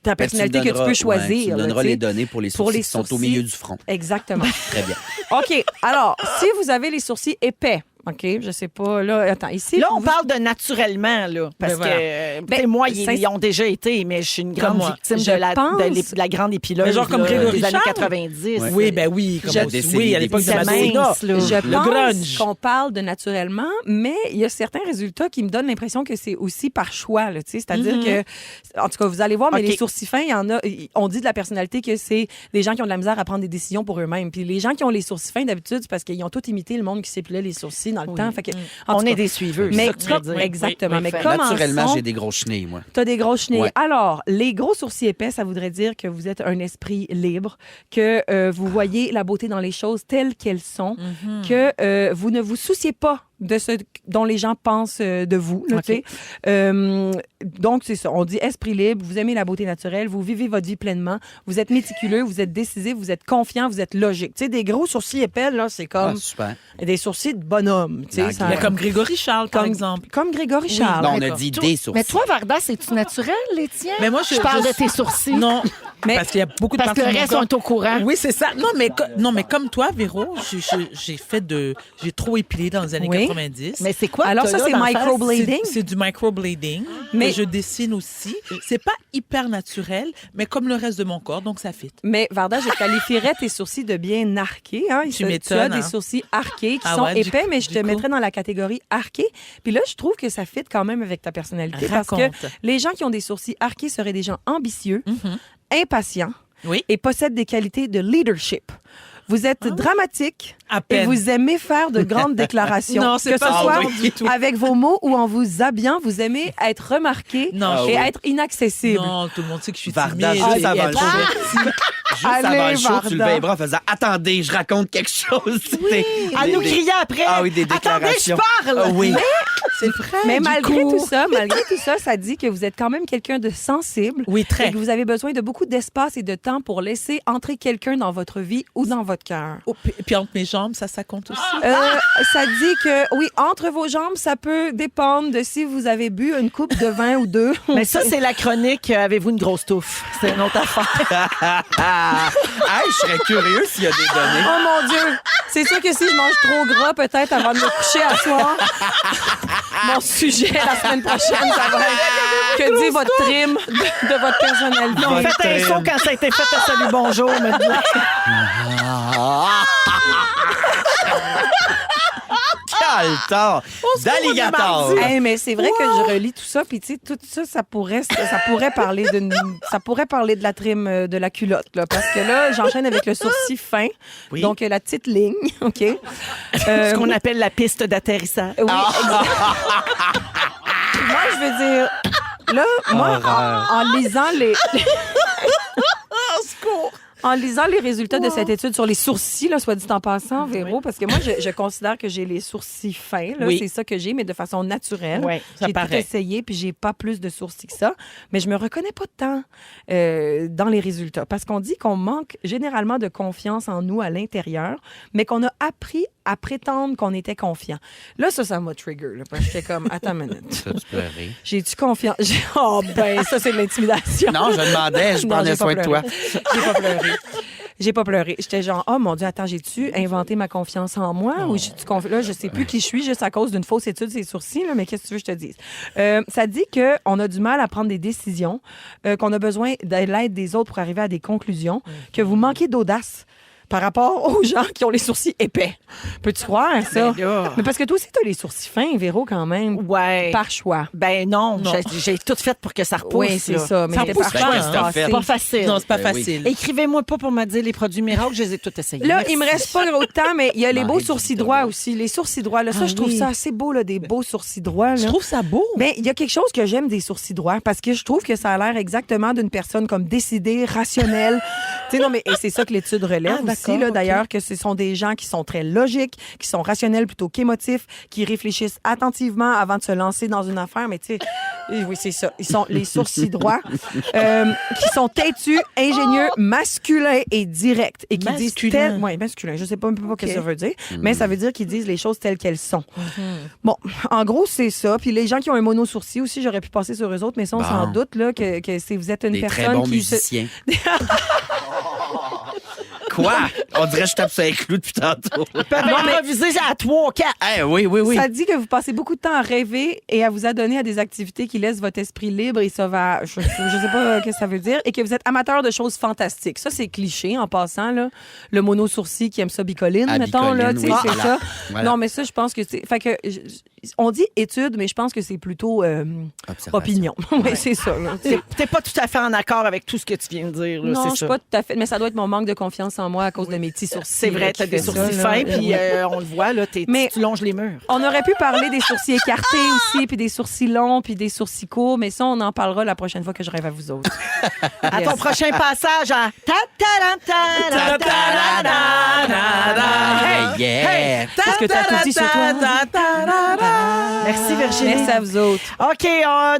ta Ben, personnalité que tu peux choisir. Tu me là, donneras tu sais. les données pour les Pour sourcils les qui sont au sourcils. milieu du front. Exactement. Très bien. OK. Alors, si vous avez les sourcils épais, OK, je sais pas, là, attends, ici. Là, on vous- parle de naturellement, là. Parce Ben voilà. que, Ben, t'sais, moi, ça- ils ont déjà été, mais je suis une grande moi. victime Je de la, pense- de la grande épileuse Mais genre comme là, Grégory des années Charles? 90. Oui, ben oui, comme Je- on dit. Oui, à l'époque de C'est Madonna. mince, là. Je Le pense grunge. qu'on parle de naturellement, mais il y a certains résultats qui me donnent l'impression que c'est aussi par choix. Là, tu sais. C'est-à-dire que, en tout cas, vous allez voir, mais OK. les sourcils fins, il y en a. On dit de la personnalité que c'est des gens qui ont de la misère à prendre des décisions pour eux-mêmes. Puis les gens qui ont les sourcils fins, d'habitude, c'est parce qu'ils ont tous imité le monde qui s'épilait les sourcils dans le temps. Fait que, en On tout est cas, des suiveux. mais c'est ça que tu veux comme- dire. exactement. Oui, mais fait. Naturellement, commençons. j'ai des gros chenilles, moi. T'as des gros chenilles. Ouais. Alors, les gros sourcils épais, ça voudrait dire que vous êtes un esprit libre, que vous voyez la beauté dans les choses telles qu'elles sont, que vous ne vous souciez pas de ce dont les gens pensent de vous. Là, OK. tu sais. Donc, c'est ça. On dit esprit libre, vous aimez la beauté naturelle, vous vivez votre vie pleinement, vous êtes méticuleux, vous êtes décisif, vous êtes confiant, vous êtes logique. Tu sais, des gros sourcils épais, là, c'est Ah, comme super. des sourcils de bonhomme. Tu sais, La ça- Mais comme Grégory Charles, par exemple. Comme Grégory Charles. Non, on a dit des sourcils. Mais toi, Varda, c'est-tu naturel, les tiens? Mais moi, je parle je- de tes sourcils. Non, Mais- parce qu'il y a beaucoup de Parce que le parties de mon reste corps. sont au courant. Oui, c'est ça. Non, mais comme toi, Véro, j'ai trop épilé dans les années Oui. 90. Mais c'est quoi? Alors, que ça, t'as c'est là d'en face? microblading. C'est du microblading. Mais- Mais je dessine aussi. C'est pas hyper naturel, mais comme le reste de mon corps, donc ça fit. Mais Varda, je qualifierais tes sourcils de bien arqués. Hein? Tu as m'étonnes, des hein? sourcils arqués qui Ah sont ouais, du- épais, mais je du te coup. mettrais dans la catégorie arqués. Puis là, je trouve que ça fit quand même avec ta personnalité. Parce Raconte. que les gens qui ont des sourcils arqués seraient des gens ambitieux, impatients Oui. et possèdent des qualités de leadership. Vous êtes dramatique À et peine. vous aimez faire de grandes déclarations. Non, c'est que pas ce soit ça du tout. avec vos mots ou en vous habillant, vous aimez être remarqué Non, et oui. être inaccessible. Non, tout le monde sait que je suis Varda, timide. juste et avant le introvertie. Juste Allez, avant le show, tu Varda. levais les bras en faisant « Attendez, je raconte quelque chose. » Elle nous criait après. Ah oui, des Attendez, déclarations. je parle. Ah oui. C'est vrai. Mais du malgré coup. tout ça, ça dit que vous êtes quand même quelqu'un de sensible. Oui, très. Et que vous avez besoin de beaucoup d'espace et de temps pour laisser entrer quelqu'un dans votre vie ou dans votre cœur. Oh, puis entre mes jambes, ça compte aussi. Ça dit que, oui, entre vos jambes, ça peut dépendre de si vous avez bu une coupe de vin ou deux. Mais ça, c'est la chronique. Avez-vous une grosse touffe? C'est une autre affaire. Hey, je serais curieux s'il y a des données. Oh mon Dieu! C'est sûr que si je mange trop gras, peut-être avant de me coucher à soir, mon sujet la semaine prochaine, ça va être que dit votre trim de votre personnalité. Non, faites un saut quand ça a été fait à Salut Bonjour, maintenant. Calton d'alligator. Hey, mais c'est vrai que je relis tout ça, puis tu sais, tout ça, ça pourrait parler de la trim de la culotte, là, parce que là, j'enchaîne avec le sourcil fin, Oui. donc la petite ligne, OK? Ce qu'on appelle la piste d'atterrissage. Oui, exact. Moi, je veux dire, là, moi, en lisant en lisant les résultats de cette étude sur les sourcils, là, soit dit en passant, Véro, parce que moi, je considère que j'ai les sourcils fins. Là, Oui. c'est ça que j'ai, mais de façon naturelle. Oui, ça j'ai tout paraît. essayé, puis j'ai pas plus de sourcils que ça. Mais je me reconnais pas tant dans les résultats. Parce qu'on dit qu'on manque généralement de confiance en nous à l'intérieur, mais qu'on a appris à prétendre qu'on était confiant. Là, ça m'a trigger. Là, parce que j'étais comme, attends une minute. Ça, tu pleurais. J'ai-tu confiance? Oh, ben, ça, c'est de l'intimidation. Non, je demandais, je Non, prenais j'ai pas soin de toi. pleuré. J'ai pas pleuré. J'ai pas pleuré. J'étais genre, oh mon Dieu, attends, j'ai-tu inventé ma confiance en moi ou j'ai-tu là, je sais plus qui je suis juste à cause d'une fausse étude, c'est sourcils, là, mais qu'est-ce que tu veux que je te dise? Ça dit qu'on a du mal à prendre des décisions, qu'on a besoin de l'aide des autres pour arriver à des conclusions, que vous manquez d'audace par rapport aux gens qui ont les sourcils épais. Peux-tu croire à ça? Ben là. Mais parce que toi aussi, t'as les sourcils fins, Véro, quand même. Ouais. Par choix. Ben non, j'ai tout fait pour que ça repousse. Oui, c'est là. ça. Mais Ça t'es repousse par pas, choix, hein. c'est Fait. assez. Pas facile. Non, c'est pas Ben oui. facile. Écrivez-moi pas pour me dire les produits miracles, je les ai tous essayés. Là, Merci. il me reste pas gros de temps, mais il y a les Ben, beaux arrête, sourcils Victoria. droits aussi. Les sourcils droits, là, ça, Ah je trouve oui. ça assez beau, là, des beaux sourcils droits. Je Là. trouve ça beau. Mais il y a quelque chose que j'aime des sourcils droits parce que je trouve que ça a l'air exactement d'une personne comme décidée, rationnelle. Tu sais, non, mais et c'est ça que l'étude relève Ah, aussi, d'accord, là, ok. d'ailleurs, que ce sont des gens qui sont très logiques, qui sont rationnels plutôt qu'émotifs, qui réfléchissent attentivement avant de se lancer dans une affaire. Mais tu sais, oui, c'est ça. Ils sont les sourcils droits, qui sont têtus, ingénieux, masculins et directs. Et qui Masculin. disent oui, masculin. Je sais pas un peu ce que ça veut dire, mais ça veut dire qu'ils disent les choses telles qu'elles sont. Bon, en gros, c'est ça. Puis les gens qui ont un mono-sourcil aussi, j'aurais pu passer sur eux autres, mais ça, on Bon. s'en doute là, que si vous êtes une Des personne très bons qui se- musiciens. Quoi? On dirait que je tape sur un clou depuis tantôt. Ils peuvent improviser à 3, 4. Eh oui, oui, oui. Ça dit que vous passez beaucoup de temps à rêver et à vous adonner à des activités qui laissent votre esprit libre et sauvage. Je sais pas ce que ça veut dire. Et que vous êtes amateur de choses fantastiques. Ça, c'est cliché en passant. Là. Le mono-sourcil qui aime ça bicoline, Ah, mettons. Là, bicoline, tu sais, oui, c'est voilà. ça. Voilà. Non, mais ça, je pense que c'est... Fait que... On dit étude, mais je pense que c'est plutôt Observation. opinion. Oui, c'est ça. Là. T'es pas tout à fait en accord avec tout ce que tu viens de dire. Là, Non, c'est je suis ça. pas tout à fait... Mais ça doit être mon manque de confiance en moi à cause de mes petits sourcils. C'est vrai, là, t'as qui des fait sourcils ça, là. fins, puis on le voit, là, Mais- tu longes les murs. On aurait pu parler des sourcils écartés aussi, puis des sourcils longs, puis des sourcils courts, mais ça, on en parlera la prochaine fois que je rêve à vous autres. À Yes. ton prochain passage à Hey, yeah! Est-ce que tu as tout dit sur toi? Merci Virginie. Merci à vous autres. OK,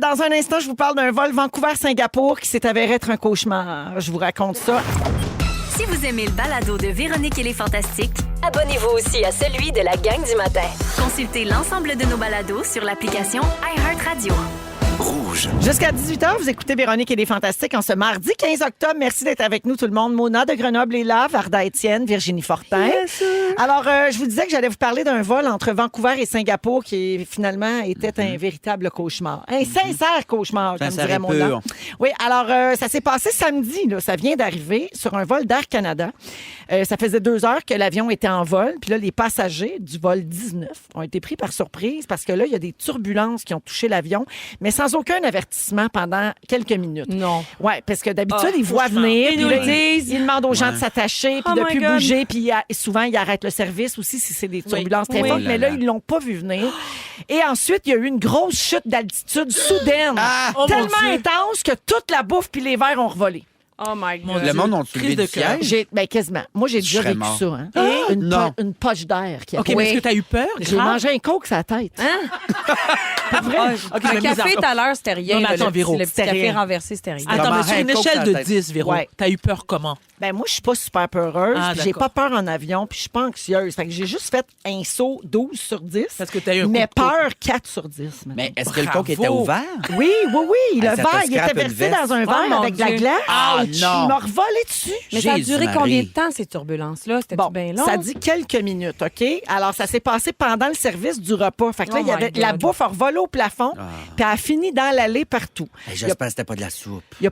dans un instant, je vous parle d'un vol Vancouver-Singapour qui s'est avéré être un cauchemar. Je vous raconte ça. Si vous aimez le balado de Véronique et les Fantastiques, Abonnez-vous aussi à celui de la gang du matin. consultez l'ensemble de nos balados sur l'application iHeartRadio. Jusqu'à 18h, vous écoutez Véronique et les Fantastiques en ce mardi 15 octobre. Merci d'être avec nous, tout le monde. Mona de Grenoble est là, Varda Étienne, Virginie Fortin. Alors, je vous disais que j'allais vous parler d'un vol entre Vancouver et Singapour qui finalement était un véritable cauchemar. Un sincère cauchemar, comme Sincère dirait et Mona. pur. Oui, alors, ça s'est passé samedi. Là, ça vient d'arriver sur un vol d'Air Canada. Ça faisait 2 heures que l'avion était en vol. Puis là, les passagers du vol 19 ont été pris par surprise parce que là, il y a des turbulences qui ont touché l'avion, mais sans aucun avertissement pendant quelques minutes. Non. Oui, parce que d'habitude, ils voient venir. Ils puis nous là, le disent. Ils demandent aux gens de s'attacher puis Oh de my plus God. bouger. Puis souvent, ils arrêtent le service aussi si c'est des turbulences très Oui. fortes. Oh là Mais là, là. ils l'ont pas vu venir. Et ensuite, il y a eu une grosse chute d'altitude soudaine. Oh mon Tellement Dieu. intense que toute la bouffe puis les verres ont revolé. Oh my Mon God. Le monde ont soulevé Crise de du cœur. siège. Quasiment. Moi, j'ai déjà serais vécu mort. ça. Hein? Non. Une poche d'air qui a OK, mais est-ce que tu as eu peur? J'ai grave? mangé un coke sur la tête. Ah, OK, je un me café mise tout à l'heure, c'était rien. Non, mais là, attends, le Véro, petit c'était café rien. renversé, c'était rien. Attends, mais manger sur un une coke sur échelle la de tête. 10, Véro, Ouais. t'as eu peur comment? Ben moi, je suis pas super peureuse, Ah, puis j'ai pas d'accord. peur en avion, puis je suis pas anxieuse. Fait que j'ai juste fait un saut 12 sur 10. Parce que t'as eu un mais coup de peur 4 sur 10. maintenant. Mais est-ce que le Bravo. coke était ouvert? Oui. Le Ah, ça te verre, il scrape était une versé veste. dans un Oh, verre mon avec de la Dieu. glace. Ah, Ouch! non. Il m'a revolé dessus. Mais ça a Jésus duré Marie. combien de temps, ces turbulences-là? C'était Bon, bien long? ça dit quelques minutes, OK? Alors, ça s'est passé pendant le service du repas. Fait que là, Oh il y avait my la God. bouffe a revolé au plafond, puis elle a fini dans l'allée partout. Hey, J'espère que c'était pas de la soupe. Il n'y a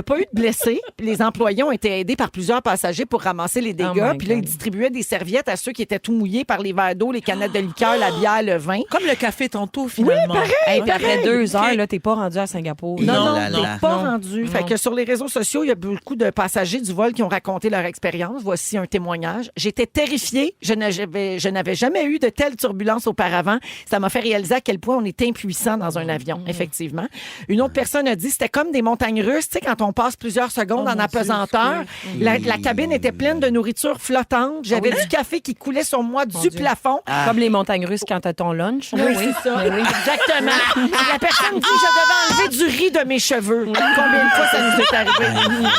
pas eu de blessés. Puis les employés ont été aidés par plusieurs passagers pour ramasser les dégâts. Oh my Puis là, ils God. distribuaient des serviettes à ceux qui étaient tout mouillés par les verres d'eau, les canettes de liqueur, la bière, le vin. Comme le café tantôt, finalement. Hey, puis après pareil. 2 heures, là, t'es pas rendu à Singapour. Non, Non, non, là, t'es là. pas Non. rendu. Fait que sur les réseaux sociaux, il y a beaucoup de passagers du vol qui ont raconté leur expérience. Voici un témoignage. J'étais terrifiée. Je n'avais jamais eu de telle turbulence auparavant. Ça m'a fait réaliser à quel point on est impuissant dans un avion, effectivement. Une autre personne a dit c'était comme des montagnes russes. Tu sais, quand on passe plusieurs secondes en apesanteur, la cabine était pleine de nourriture flottante. J'avais du café qui coulait sur moi du Dieu. plafond. Comme les montagnes russes quand t'as ton lunch. là. Oui, c'est ça. Exactement. La personne dit que je devais enlever du riz de mes cheveux. Combien de fois ça nous est arrivé?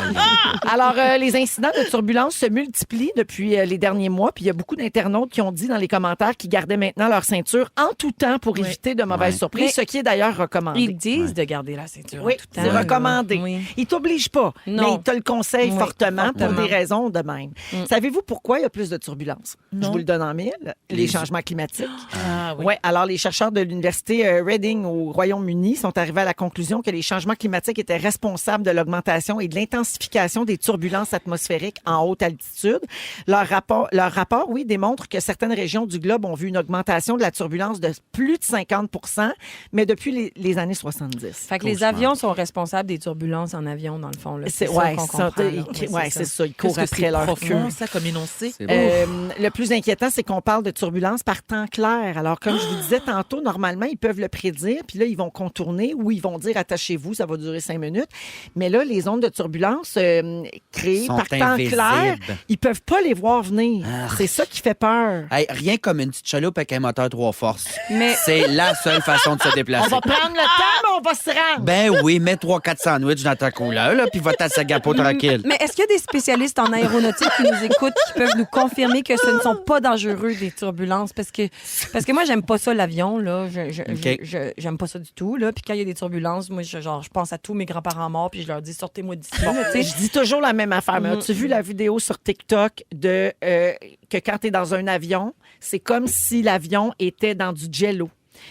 Alors, les incidents de turbulence se multiplient depuis les derniers mois. Puis il y a beaucoup d'internautes qui ont dit dans les commentaires qu'ils gardaient maintenant leur ceinture en tout temps pour éviter de mauvaises surprises, ce qui est d'ailleurs recommandé. Ils disent de garder la ceinture. Oui, en tout c'est temps. recommandé. Oui. Ils t'obligent pas, Non. mais ils te le conseillent Oui, fortement pour fortement. des raisons de même. Savez-vous pourquoi il y a plus de turbulences? Je vous le donne en mille. Les changements climatiques. Ah oui. Ouais, alors les chercheurs de l'université Reading au Royaume-Uni sont arrivés à la conclusion que les changements climatiques étaient responsables de l'augmentation et de l'intensification des turbulences atmosphériques en haute altitude. Leur rapport, oui, démontre que certaines régions du globe ont vu une augmentation de la turbulence de plus de 50 mais depuis les années 70. Fait que les avions sont responsables des turbulences en avion, dans le fond. Là. C'est ça ouais, qu'on ça, comprend, là. Oui, ouais, c'est ça. Ils courent Qu'est-ce que après c'est leur profond, queue. ça, comme énoncé? C'est beau. Le plus inquiétant, c'est qu'on parle de turbulence par temps clair. Alors, comme je vous disais tantôt, normalement, ils peuvent le prédire, puis là, ils vont contourner ou ils vont dire attachez-vous, ça va durer 5 minutes. Mais là, les ondes de turbulence créées Sont par temps invisibles. clair, ils peuvent pas les voir venir. C'est ça qui fait peur. Hey, rien comme une petite chaloupe avec un moteur 3 forces. Mais- C'est la seule façon de se déplacer. On va prendre le temps, mais on va se rendre. Ben oui, mets 3-4 sandwichs dans ta couleur, là, puis va-t'à Sagapo tranquille. Mais est-ce qu'il y a des spécialistes en aéronautique qui nous écoutent, qui peuvent nous confirmer que ce ne sont pas dangereux, des turbulences? Parce que moi, j'aime pas ça, l'avion. Là. J'aime pas ça du tout. Là. Puis quand il y a des turbulences, moi, je pense à tous mes grands-parents morts, puis je leur dis sortez-moi d'ici. là, tu sais. Je dis toujours la même affaire. Mais as-tu vu la vidéo sur TikTok de que quand tu es dans un avion, c'est comme si l'avion était dans du jello.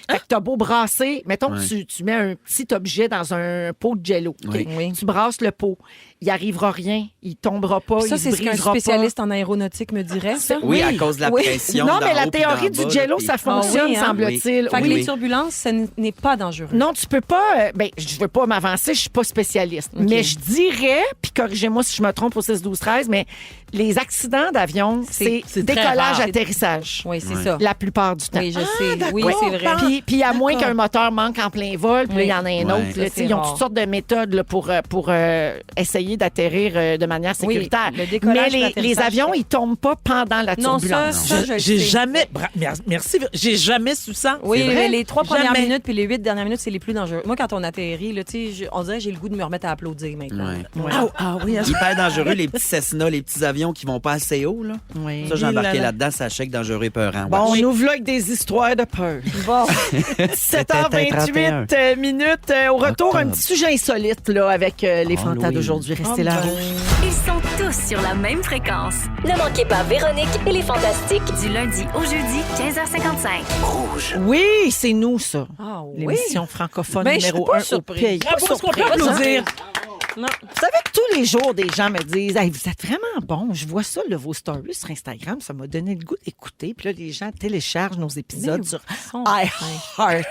Fait que t'as beau brasser, mettons que tu mets un petit objet dans un pot de jello. OK? Oui. Tu brasses le pot. Il arrivera rien. Il tombera pas. Ça, il c'est se ce qu'un brisera spécialiste en aéronautique me dirait, ça. Oui, à cause de la Oui. pression. Non, d'en mais la haut puis théorie d'en du bas, jello, là, puis- ça fonctionne, Ah oui, hein? semble-t-il. Fait que Oui. les turbulences, ce n'est pas dangereux. Non, tu peux pas. Ben, je veux pas m'avancer, je suis pas spécialiste. Mais je dirais, puis corrigez-moi si je me trompe au 6, 12, 13, mais les accidents d'avion, c'est c'est très décollage, rare. atterrissage. Oui, c'est ça. La plupart du temps. Oui, je sais. Oui, Oui, c'est vrai. Puis à moins qu'un moteur manque en plein vol, puis là, il y en a un Ouais. autre. Là, Ça, tu sais, ils ont c'est toutes sortes de méthodes là, pour essayer d'atterrir de manière Oui, sécuritaire. le décollage, Mais les l'atterrissage, avions, c'est- ils tombent pas pendant la Non, turbulence. ça, je le J'ai sais. jamais. Merci. J'ai jamais su ça. Oui, C'est vrai? mais les 3 premières Jamais. minutes puis les 8 dernières minutes, c'est les plus dangereux. Moi, quand on atterrit, là, tu sais, on dirait que j'ai le goût de me remettre à applaudir maintenant. Ouais. Ah oui, Hyper dangereux, les petits Cessna, les petits avions qui vont pas assez haut. Là. Oui. Ça, j'ai embarqué là, là. là-dedans, sachez que dangereux et peurant. Bon, Ouais. on ouvre là avec des histoires de peur. Bon, 7h28 minutes. Au retour, un Octobre. petit sujet insolite là, avec les fantas Halloween. d'aujourd'hui. Restez là. Ils sont tous sur la même fréquence. Ne manquez pas Véronique et les Fantastiques. Du lundi au jeudi, 15h55. Oui, c'est nous, ça. Ah oui. L'émission francophone Ben, je suis numéro pas 1 au surprise. pays. Bravo, Pas est-ce qu'on peut surprise, hein? applaudir? non. Vous savez que tous les jours, des gens me disent hey, vous êtes vraiment bon. Je vois ça, là, vos stories sur Instagram. Ça m'a donné le goût d'écouter. Puis là, les gens téléchargent nos épisodes sur sont iHeart.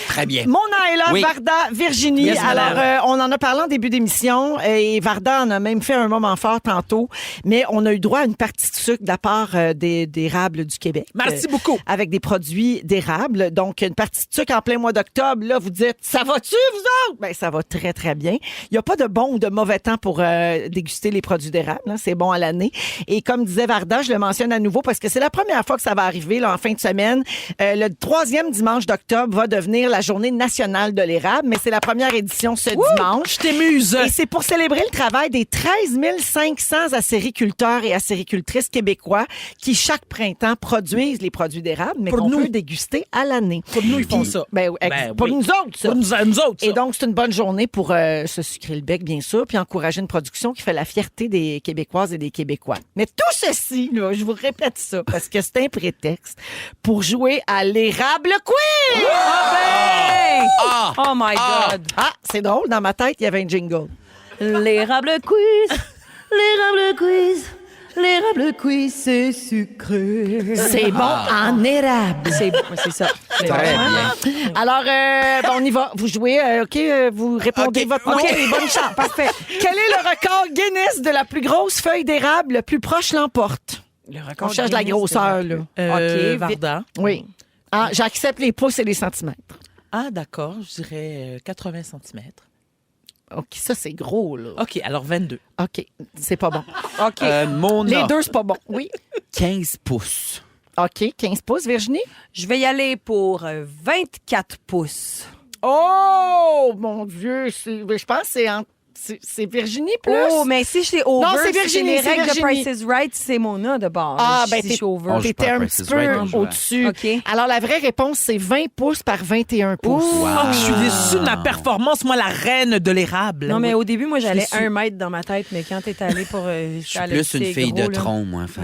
Très bien. Mona est là, Oui. Varda, Virginie. Yes, Alors, madame. on en a parlé en début d'émission et Varda en a même fait un moment fort tantôt, mais on a eu droit à une partie de sucre de la part d'érable du Québec. Merci beaucoup. Avec des produits d'érable. Donc, une partie de sucre en plein mois d'octobre. Là, vous dites, ça va-tu, vous autres? Ben, ça va très, très bien. Il n'y a pas de bon ou de mauvais temps pour déguster les produits d'érable. Hein. C'est bon à l'année. Et comme disait Varda, je le mentionne à nouveau parce que c'est la première fois que ça va arriver là, en fin de semaine. Le 3e dimanche d'octobre va devenir la journée nationale de l'érable, mais c'est la première édition ce dimanche. Je t'émuse. Et c'est pour célébrer le travail des 13 500 acériculteurs et acéricultrices québécois qui, chaque printemps, produisent les produits d'érable, mais Pour qu'on nous. peut déguster à l'année. Pour nous, ils font Puis, ça. Ben, pour oui. nous autres, ça. Pour nous autres, ça. Et donc, c'est une bonne journée pour se sucrer le bec, bien sûr, puis encourager une production qui fait la fierté des Québécoises et des Québécois. Mais tout ceci, là, je vous répète ça, parce que c'est un prétexte pour jouer à l'érable quiz! Oh my God. Ah, c'est drôle, dans ma tête, il y avait un jingle. L'érable quiz. L'érable quiz. L'érable quiz, c'est sucré. C'est bon en érable. C'est ça. Très bien. Alors, on y va. Vous jouez, OK? Vous répondez OK. votre nom. OK. Et bonne chance. Parfait. Quel est le record Guinness de la plus grosse feuille d'érable le plus proche l'emporte? Le record On cherche de la grosseur, là. OK, Varda. Oui. Ah, j'accepte les pouces et les centimètres. Ah, d'accord. Je dirais 80 cm. OK, ça, c'est gros, là. OK, alors 22. OK, c'est pas bon. OK. Mona, Les deux, c'est pas bon. Oui. 15 pouces. OK, 15 pouces, Virginie? Je vais y aller pour 24 pouces. Oh, mon Dieu! Je pense que c'est Virginie plus. Oh, mais si je suis over, Non, c'est si Virginie, les c'est règles Virginie. de Price is Right, c'est Mona de bord. Ah, ben, si je suis over. Oh, je T'étais pas un Price petit is peu Right, on joue à- au-dessus. OK. Alors, la vraie réponse, c'est 20 pouces par 21 pouces. Ouh. Oh, je suis déçue de ma performance, moi, la reine de l'érable. Non, mais au début, moi, j'allais Je suis 1 mètre dans ma tête, mais quand t'es allé pour. Je suis plus une fille de tronc, moi. Fait.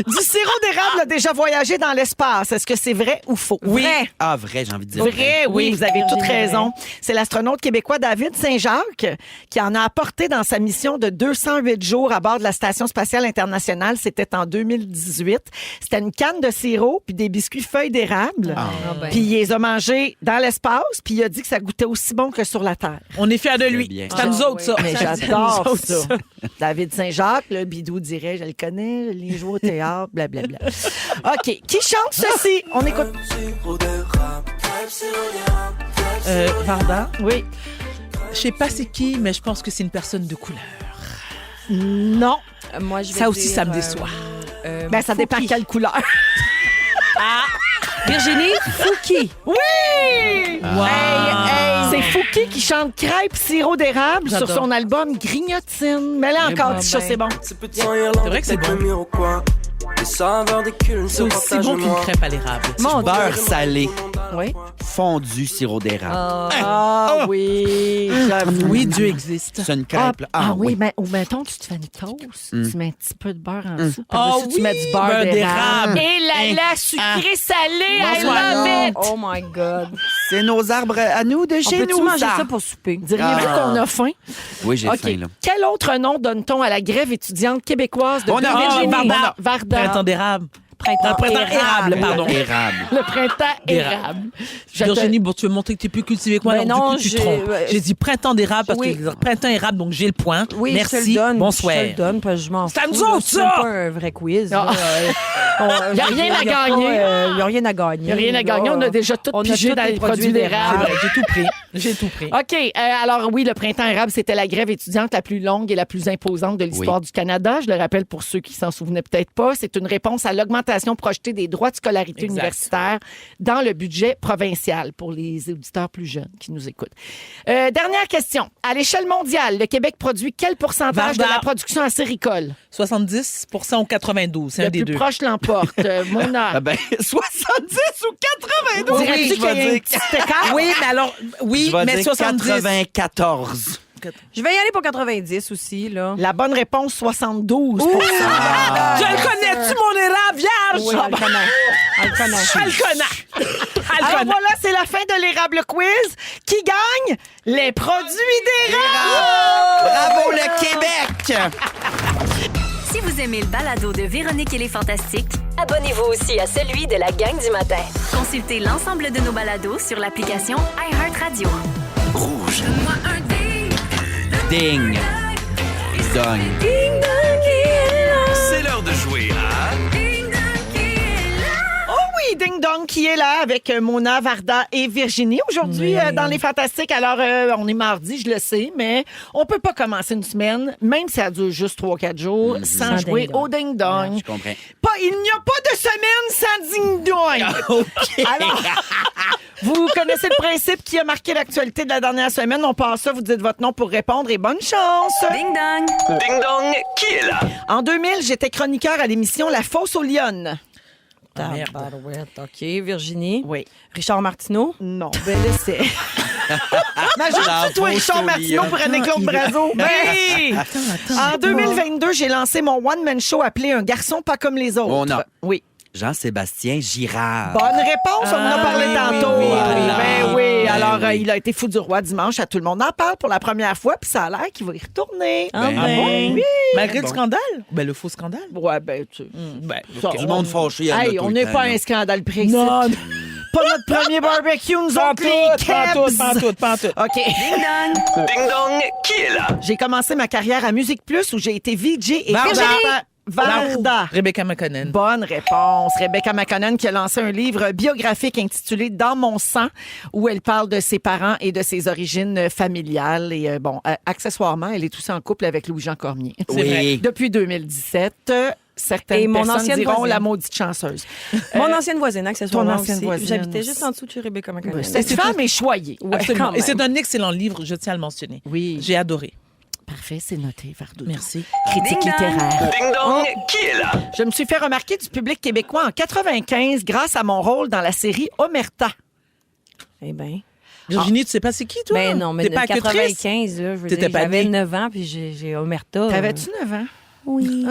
Du sirop d'érable a déjà voyagé dans l'espace. Est-ce que c'est vrai ou faux? Oui. Vrai. Ah, vrai, j'ai envie de dire. Vrai, oui, vous avez toute raison. C'est l'astronaute québécois David Saint-Jacques qui en a apporté dans sa mission de 208 jours à bord de la Station spatiale internationale. C'était en 2018. C'était une canne de sirop puis des biscuits feuilles d'érable. ben. Puis il les a mangés dans l'espace puis il a dit que ça goûtait aussi bon que sur la Terre. On est fiers de lui. bien. C'est à nous autres, ça. Mais C'est à j'adore nous autres, ça. David Saint-Jacques, le bidou dirait, je le connais, les joueurs au théâtre, blablabla. OK. Qui chante ceci? On écoute. Varda, Oui. je sais pas c'est qui, mais je pense que c'est une personne de couleur. Non. Moi, je vais Ça aussi, dire, ça me déçoit. Ben, ça dépend quelle couleur. Virginie Fouki. Oui! C'est Fouki qui chante Crêpe sirop d'érable sur J'adore. son album Grignotine. Mais là encore, Tisha, c'est bon. C'est vrai que c'est bon. C'est aussi bon qu'une crêpe à l'érable. Mon Dieu. Beurre salé, Oui. fondu, sirop d'érable. Ah oui, j'avoue. Oui, Dieu existe. C'est une crêpe, là. Ah oui, mais ou mettons, tu te fais une toast, tu mets un petit peu de beurre en dessous, puis Ah par-dessus, tu mets du beurre beurre d'érable. d'érable. Et là, sucré salé, I Bonsoir. love it! Oh my God. C'est nos arbres à nous de On chez peut-tu nous, manger ça. ça pour souper? Diriez-vous Ah. qu'on a faim? Oui, j'ai OK. faim, là. Quel autre nom donne-t-on à la grève étudiante québécoise de On a- Virginie? Varda. Varda. Printemps d'érable. Printemps érable, pardon. Érable. Le printemps érable. Je te- Virginie, bon, tu veux montrer que tu es plus cultivée que moi, Ben donc non, du coup, tu te j'ai- trompes. J'ai dit printemps d'érable parce Oui. que printemps érable, donc j'ai le point. Oui, Merci. je te le donne. Bonsoir. Je te le donne parce que je m'en fous. C'est à nous là. autres, C'est même ça! pas un vrai quiz. Ah. Il Y a rien à gagner. Il n'y a rien à gagner. Il n'y a rien à gagner. On a déjà tout On a pigé tous dans les produits d'érable. J'ai tout pris. J'ai tout pris. OK. Alors oui, le printemps érable, c'était la grève étudiante la plus longue et la plus imposante de l'histoire du Canada. Je le rappelle pour ceux qui s'en souvenaient peut-être pas. C'est une réponse à l'augmentation projetée des droits de scolarité Exact. universitaire dans le budget provincial pour les auditeurs plus jeunes qui nous écoutent. Dernière question. À l'échelle mondiale, le Québec produit quel pourcentage Varda. de la production acéricole? 70% ou 92, c'est un Le des plus deux. proche l'emporte. Mona. Ah ben, 70 ou 92, Dirais-tu je qu'il y a vais un dire. petit écart? Oui, mais alors, oui, Je vais mais dire 70. 94. Je vais y aller pour 90 aussi, là. La bonne réponse, 72 Je le connais-tu, mon érable vierge? Oui, on le connaît. On le connaît. Je le connais. Je le Alors connais. voilà, c'est la fin de l'érable quiz. Qui gagne? Les produits d'érable! Bravo, le Québec! Si vous aimez le balado de Véronique et les Fantastiques, Abonnez-vous aussi à celui de la gang du matin. Consultez l'ensemble de nos balados sur l'application iHeartRadio. Rouge. Moi un Ding. Dong. C'est l'heure de jouer à... Oui, Ding Dong qui est là avec Mona, Varda et Virginie. Aujourd'hui, dans Les Fantastiques, alors on est mardi, je le sais, mais on peut pas commencer une semaine, même si ça dure juste 3-4 jours, sans jouer au Ding Dong. Je comprends. Il n'y a pas de semaine sans Ding Dong. Alors, vous connaissez le principe qui a marqué l'actualité de la dernière semaine. On passe ça, vous dites votre nom pour répondre et bonne chance. Ding dong. Ding dong, qui est là? En 2000, j'étais chroniqueur à l'émission La Fosse aux Lyonnes. Tabarouette. OK, Virginie. Oui. Richard Martineau. Non, ben là, c'est... Imagine-tu, toi, Richard Martineau pour Anne-Claude Brazo. Oui! En 2022, j'ai lancé mon one-man show appelé Un garçon pas comme les autres. Oh non. Oui. Jean-Sébastien Girard. Bonne réponse, on en a parlé tantôt. Voilà. Ben oui, Ben alors oui. il a été fou du roi dimanche, à tout le monde en parle pour la première fois, puis ça a l'air qu'il va y retourner. Ben bon? Oui. Malgré le scandale? Ben, le faux scandale. Ouais, ben tu... Ben, Ça, Du monde fâché, il y en a Hey, tout on le n'est temps, pas là. un scandale précis. non, Pas notre premier barbecue, nous autres, les Kebs. pas en tout. OK. Ding dong. Ding dong, qui est là? J'ai commencé ma carrière à Musique Plus où j'ai été VJ et Varda. Varda. Rebecca McConnell. Bonne réponse. Rebecca McConnell qui a lancé un livre biographique intitulé Dans mon sang où elle parle de ses parents et de ses origines familiales. Et accessoirement, elle est aussi en couple avec Louis-Jean Cormier. Oui. Depuis 2017, certaines Et mon personnes ancienne diront voisine. la maudite chanceuse. Mon ancienne voisine, accessoirement ton ancienne aussi. voisine. J'habitais juste en dessous de chez Rebecca McConnell. Cette femme est choyée. Ouais, Absolument. quand Et c'est même. un excellent livre, je tiens à le mentionner. Oui. J'ai adoré. Parfait, c'est noté, Vardo. Merci. Critique Ding dong. littéraire. Ding dong, qui est là? Je me suis fait remarquer du public québécois en 95 grâce à mon rôle dans la série Omerta. Eh bien. Virginie, tu sais pas c'est qui, toi? Ben non, mais T'es pas actrice? 95, là, je veux T'étais dire, pas j'avais née. 9 ans, puis j'ai Omerta. T'avais-tu 9 ans? Oui.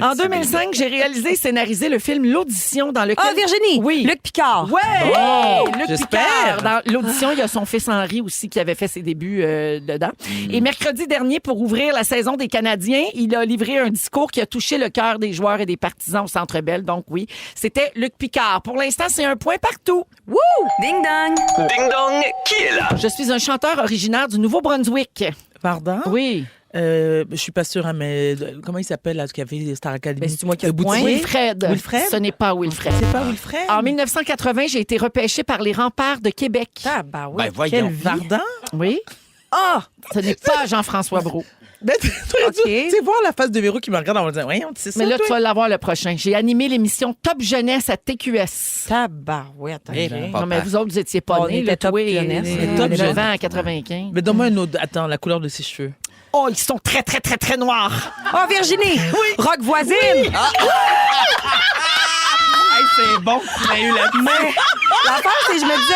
En 2005, j'ai réalisé et scénarisé le film L'Audition dans lequel... Ah, Virginie! Oui. Luc Picard. Ouais! Luc j'espère. Picard. Dans l'audition, il y a son fils Henri aussi qui avait fait ses débuts dedans. Et mercredi dernier, pour ouvrir la saison des Canadiens, il a livré un discours qui a touché le cœur des joueurs et des partisans au Centre Bell. Donc oui, c'était Luc Picard. Pour l'instant, c'est un point partout. Wouh! Ding dong. Ding dong, qui est là? Je suis un chanteur originaire du Nouveau-Brunswick. Pardon? Oui. Je suis pas sûre, hein, mais comment il s'appelle, là, qui avait Star Academy? Ben, c'est-tu moi qui ai le Boutillier? point? Wilfred. Wilfred? Ce n'est pas Wilfred. C'est pas Wilfred? En 1980, j'ai été repêché par les Remparts de Québec. Ah, bah oui. Ben, voyons. Quelle vie. Vardan? Oui. Ah! Ce n'est pas Jean-François Brault. Ben, tu sais, voir la face de Véro qui me regarde en me disant, voyons, tu sais ça, Mais là, toi? tu vas l'avoir le prochain. J'ai animé l'émission Top Jeunesse à TQS. Tabarouette. Eh OK. ben, Non, mais vous autres, vous étiez pas On nés. était là, Top toi, Jeunesse. Top 9 Jeunesse. ans à 95. Mais donne-moi un autre. Attends, la couleur de ses cheveux. Oh, ils sont très, très, très, très noirs. Oh, Virginie! Oui. Rock voisine! C'est bon, tu as eu la Mais l'affaire, c'est que je me disais,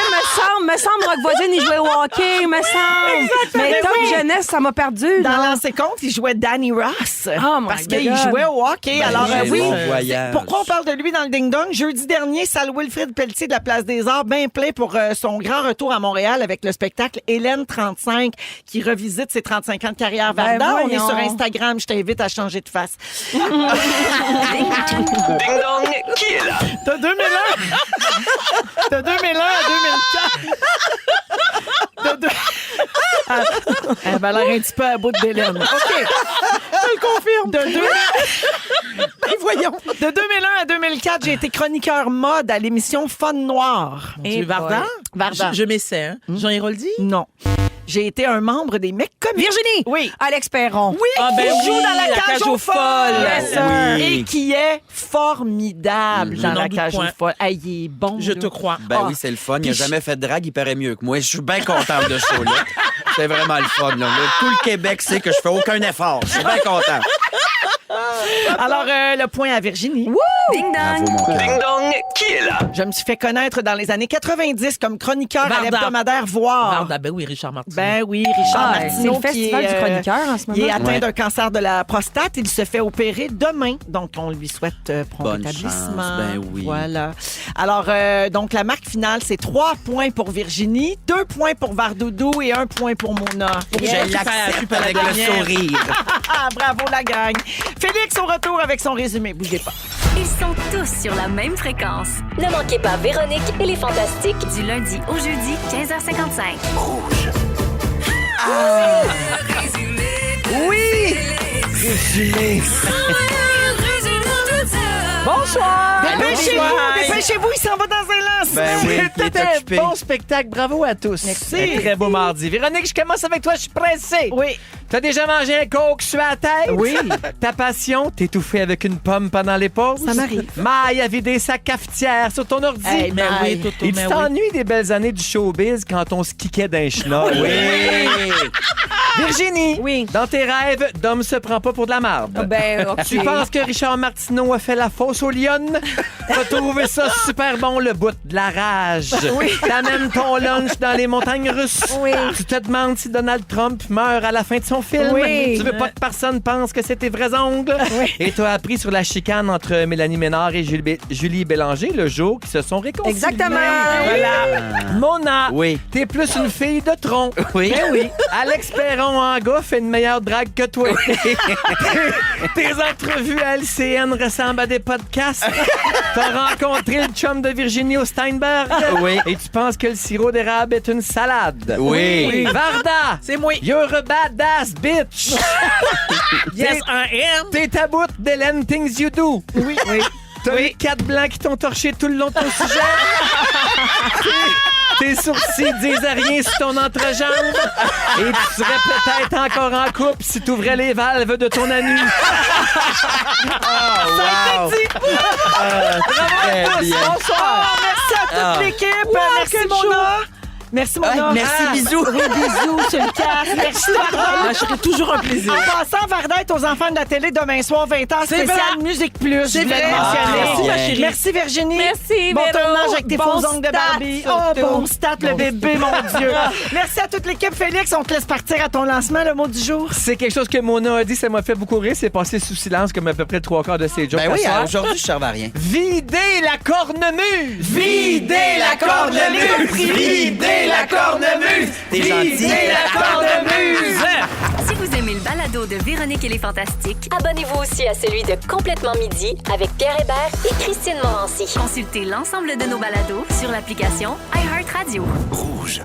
me semble, Rock voisine, il jouait au hockey, me semble. Mais Top Jeunesse, ça m'a perdu. Dans non? l'ancien compte, il jouait Danny Ross. Oh my parce God. qu'il jouait au hockey. Ben, Alors, c'est oui. bon voyage. Pourquoi on parle de lui dans le ding-dong? Jeudi dernier, salle Wilfrid Pelletier de la Place des Arts, bien plein pour son grand retour à Montréal avec le spectacle Hélène 35 qui revisite ses 35 ans de carrière. Ben Varda, on est voyons. sur Instagram. Je t'invite à changer de face. Ding dong, qui est là? T'as 2001. T'as 2001 à 2004. T'as deux... Elle va l'air un petit peu à bout d'Hélène. OK. Je le confirme. Voyons. De 2001 à 2004, j'ai été chroniqueur mode à l'émission Fun Noir. Tu es Vardan? Varda. Je m'essaie, hein? Jean Héroldi? Non. J'ai été un membre des mecs comiques. Virginie! Oui. Alex Perron. Oui, Ah, ben qui joue oui, dans la cage aux folles. Yes, sir. Oui. Et qui est formidable Je dans n'en la doute cage point. aux folles. Ah, il est bon. Je là. te crois. Ben Ah. oui, c'est le fun. Il Puis n'a je- jamais fait de drague, il paraît mieux que moi. Je suis bien contente de ce show-là. C'est vraiment le fun. Là. Tout le Québec sait que je fais aucun effort. Je suis bien content. Alors, le point à Virginie. Ding Bravo, dong. mon cœur. Ding dong, qui est là? Je me suis fait connaître dans les années 90 comme chroniqueur à Varda. l'hebdomadaire Voir. Varda, ben oui, Richard Martin. Ben oui, Richard Ah, c'est Martineau. le festival qui est, du chroniqueur en ce Il est moment. atteint Ouais. d'un cancer de la prostate. Il se fait opérer demain. Donc, on lui souhaite prompt Bonne rétablissement. chance, ben oui. Voilà. Alors, donc, la marque finale, c'est 3 points pour Virginie, 2 points pour Vardoudou et 1 point pour Mona. Je l'accepte avec le sourire. Ah, bravo la gang. Félix au retour avec son résumé. Bougez pas. Ils sont tous sur la même fréquence. Ne manquez pas Véronique et les Fantastiques. Du lundi au jeudi, 15h55. Oui! Résumé. Bonsoir! Bonsoir. Dépêchez-vous, il s'en va dans un lancement. Ben oui, il est C'était un occupé. bon spectacle. Bravo à tous. Merci. Un très beau mardi. Véronique, je commence avec toi. Je suis pressée. Oui. T'as déjà mangé un coke sur la tête? Oui. Ta passion, t'étouffer avec une pomme pendant les pauses? Ça m'arrive. Maille à vider sa cafetière sur ton ordi? Hey, Mais Maï. oui, Toto, Et mais tu oui. t'ennuies des belles années du showbiz quand on se kickait d'un schnoll? Oui! Virginie, Oui. dans tes rêves, Dom se prend pas pour de la marde. Ben, OK. Tu penses que Richard Martineau a fait la fosse aux lionnes? T'as trouvé ça super bon, le bout de la rage. T'amènes ton lunch dans les montagnes russes. Oui. Tu te demandes si Donald Trump meurt à la fin de son film. Oui. Tu veux pas que personne pense que c'est tes vrais ongles. Et t'as appris sur la chicane entre Mélanie Ménard et Julie Bélanger le jour qu'ils se sont réconciliés. Exactement. Voilà. Mona, Oui. t'es plus une fille de tronc. Oui. Ben oui. Alex Perron en gars fait une meilleure drague que toi. Tes entrevues à LCN ressemblent à des podcasts. T'as rencontré le chum de Virginie au Steinberg. Oui. Et tu penses que le sirop d'érable est une salade. Oui. Varda, C'est moi. you're a badass bitch. Yes, I am. T'es ta bout d'Hélène Things You Do. Oui, oui. T'as les 4 blancs qui t'ont torché tout le long de ton sujet. Tes sourcils disent rien sur ton entrejambe. Et tu serais peut-être encore en couple si tu ouvrais les valves de ton anus. Wow! Très bien. Bonsoir. Merci à toute l'équipe. Merci, Mona. Merci, Mona. Merci, bisous. Oui, bisous sur le casque. Merci, Varda. Je serai toujours un plaisir. En passant, Varda est aux enfants de la télé demain soir, 20h, spécial vrai. Musique Plus. C'est Je voulais vrai. le mentionner. Merci, ma chérie. Merci, Virginie. Merci, Bon Véro. tournage avec tes Bon faux ongles de stat, Barbie. Oh, surtout. bon stat, le bébé, mon Dieu. Merci à toute l'équipe. Félix, on te laisse partir à ton lancement, le mot du jour. C'est quelque chose que Mona a dit, ça m'a fait beaucoup rire. C'est passé sous silence comme à peu près le 3/4 de ses jokes. Ben oui, à soir. aujourd'hui, je servais à rien. Videz la cornemuse! Videz la cornemuse! Videz la cornemuse! T'es gentil. Videz la cornemuse! Si vous aimez le balado de Véronique et les Fantastiques, Abonnez-vous aussi à celui de Complètement Midi avec Pierre Hébert et Christine Morancy. consultez l'ensemble de nos balados sur l'application iHeartRadio. Rouge.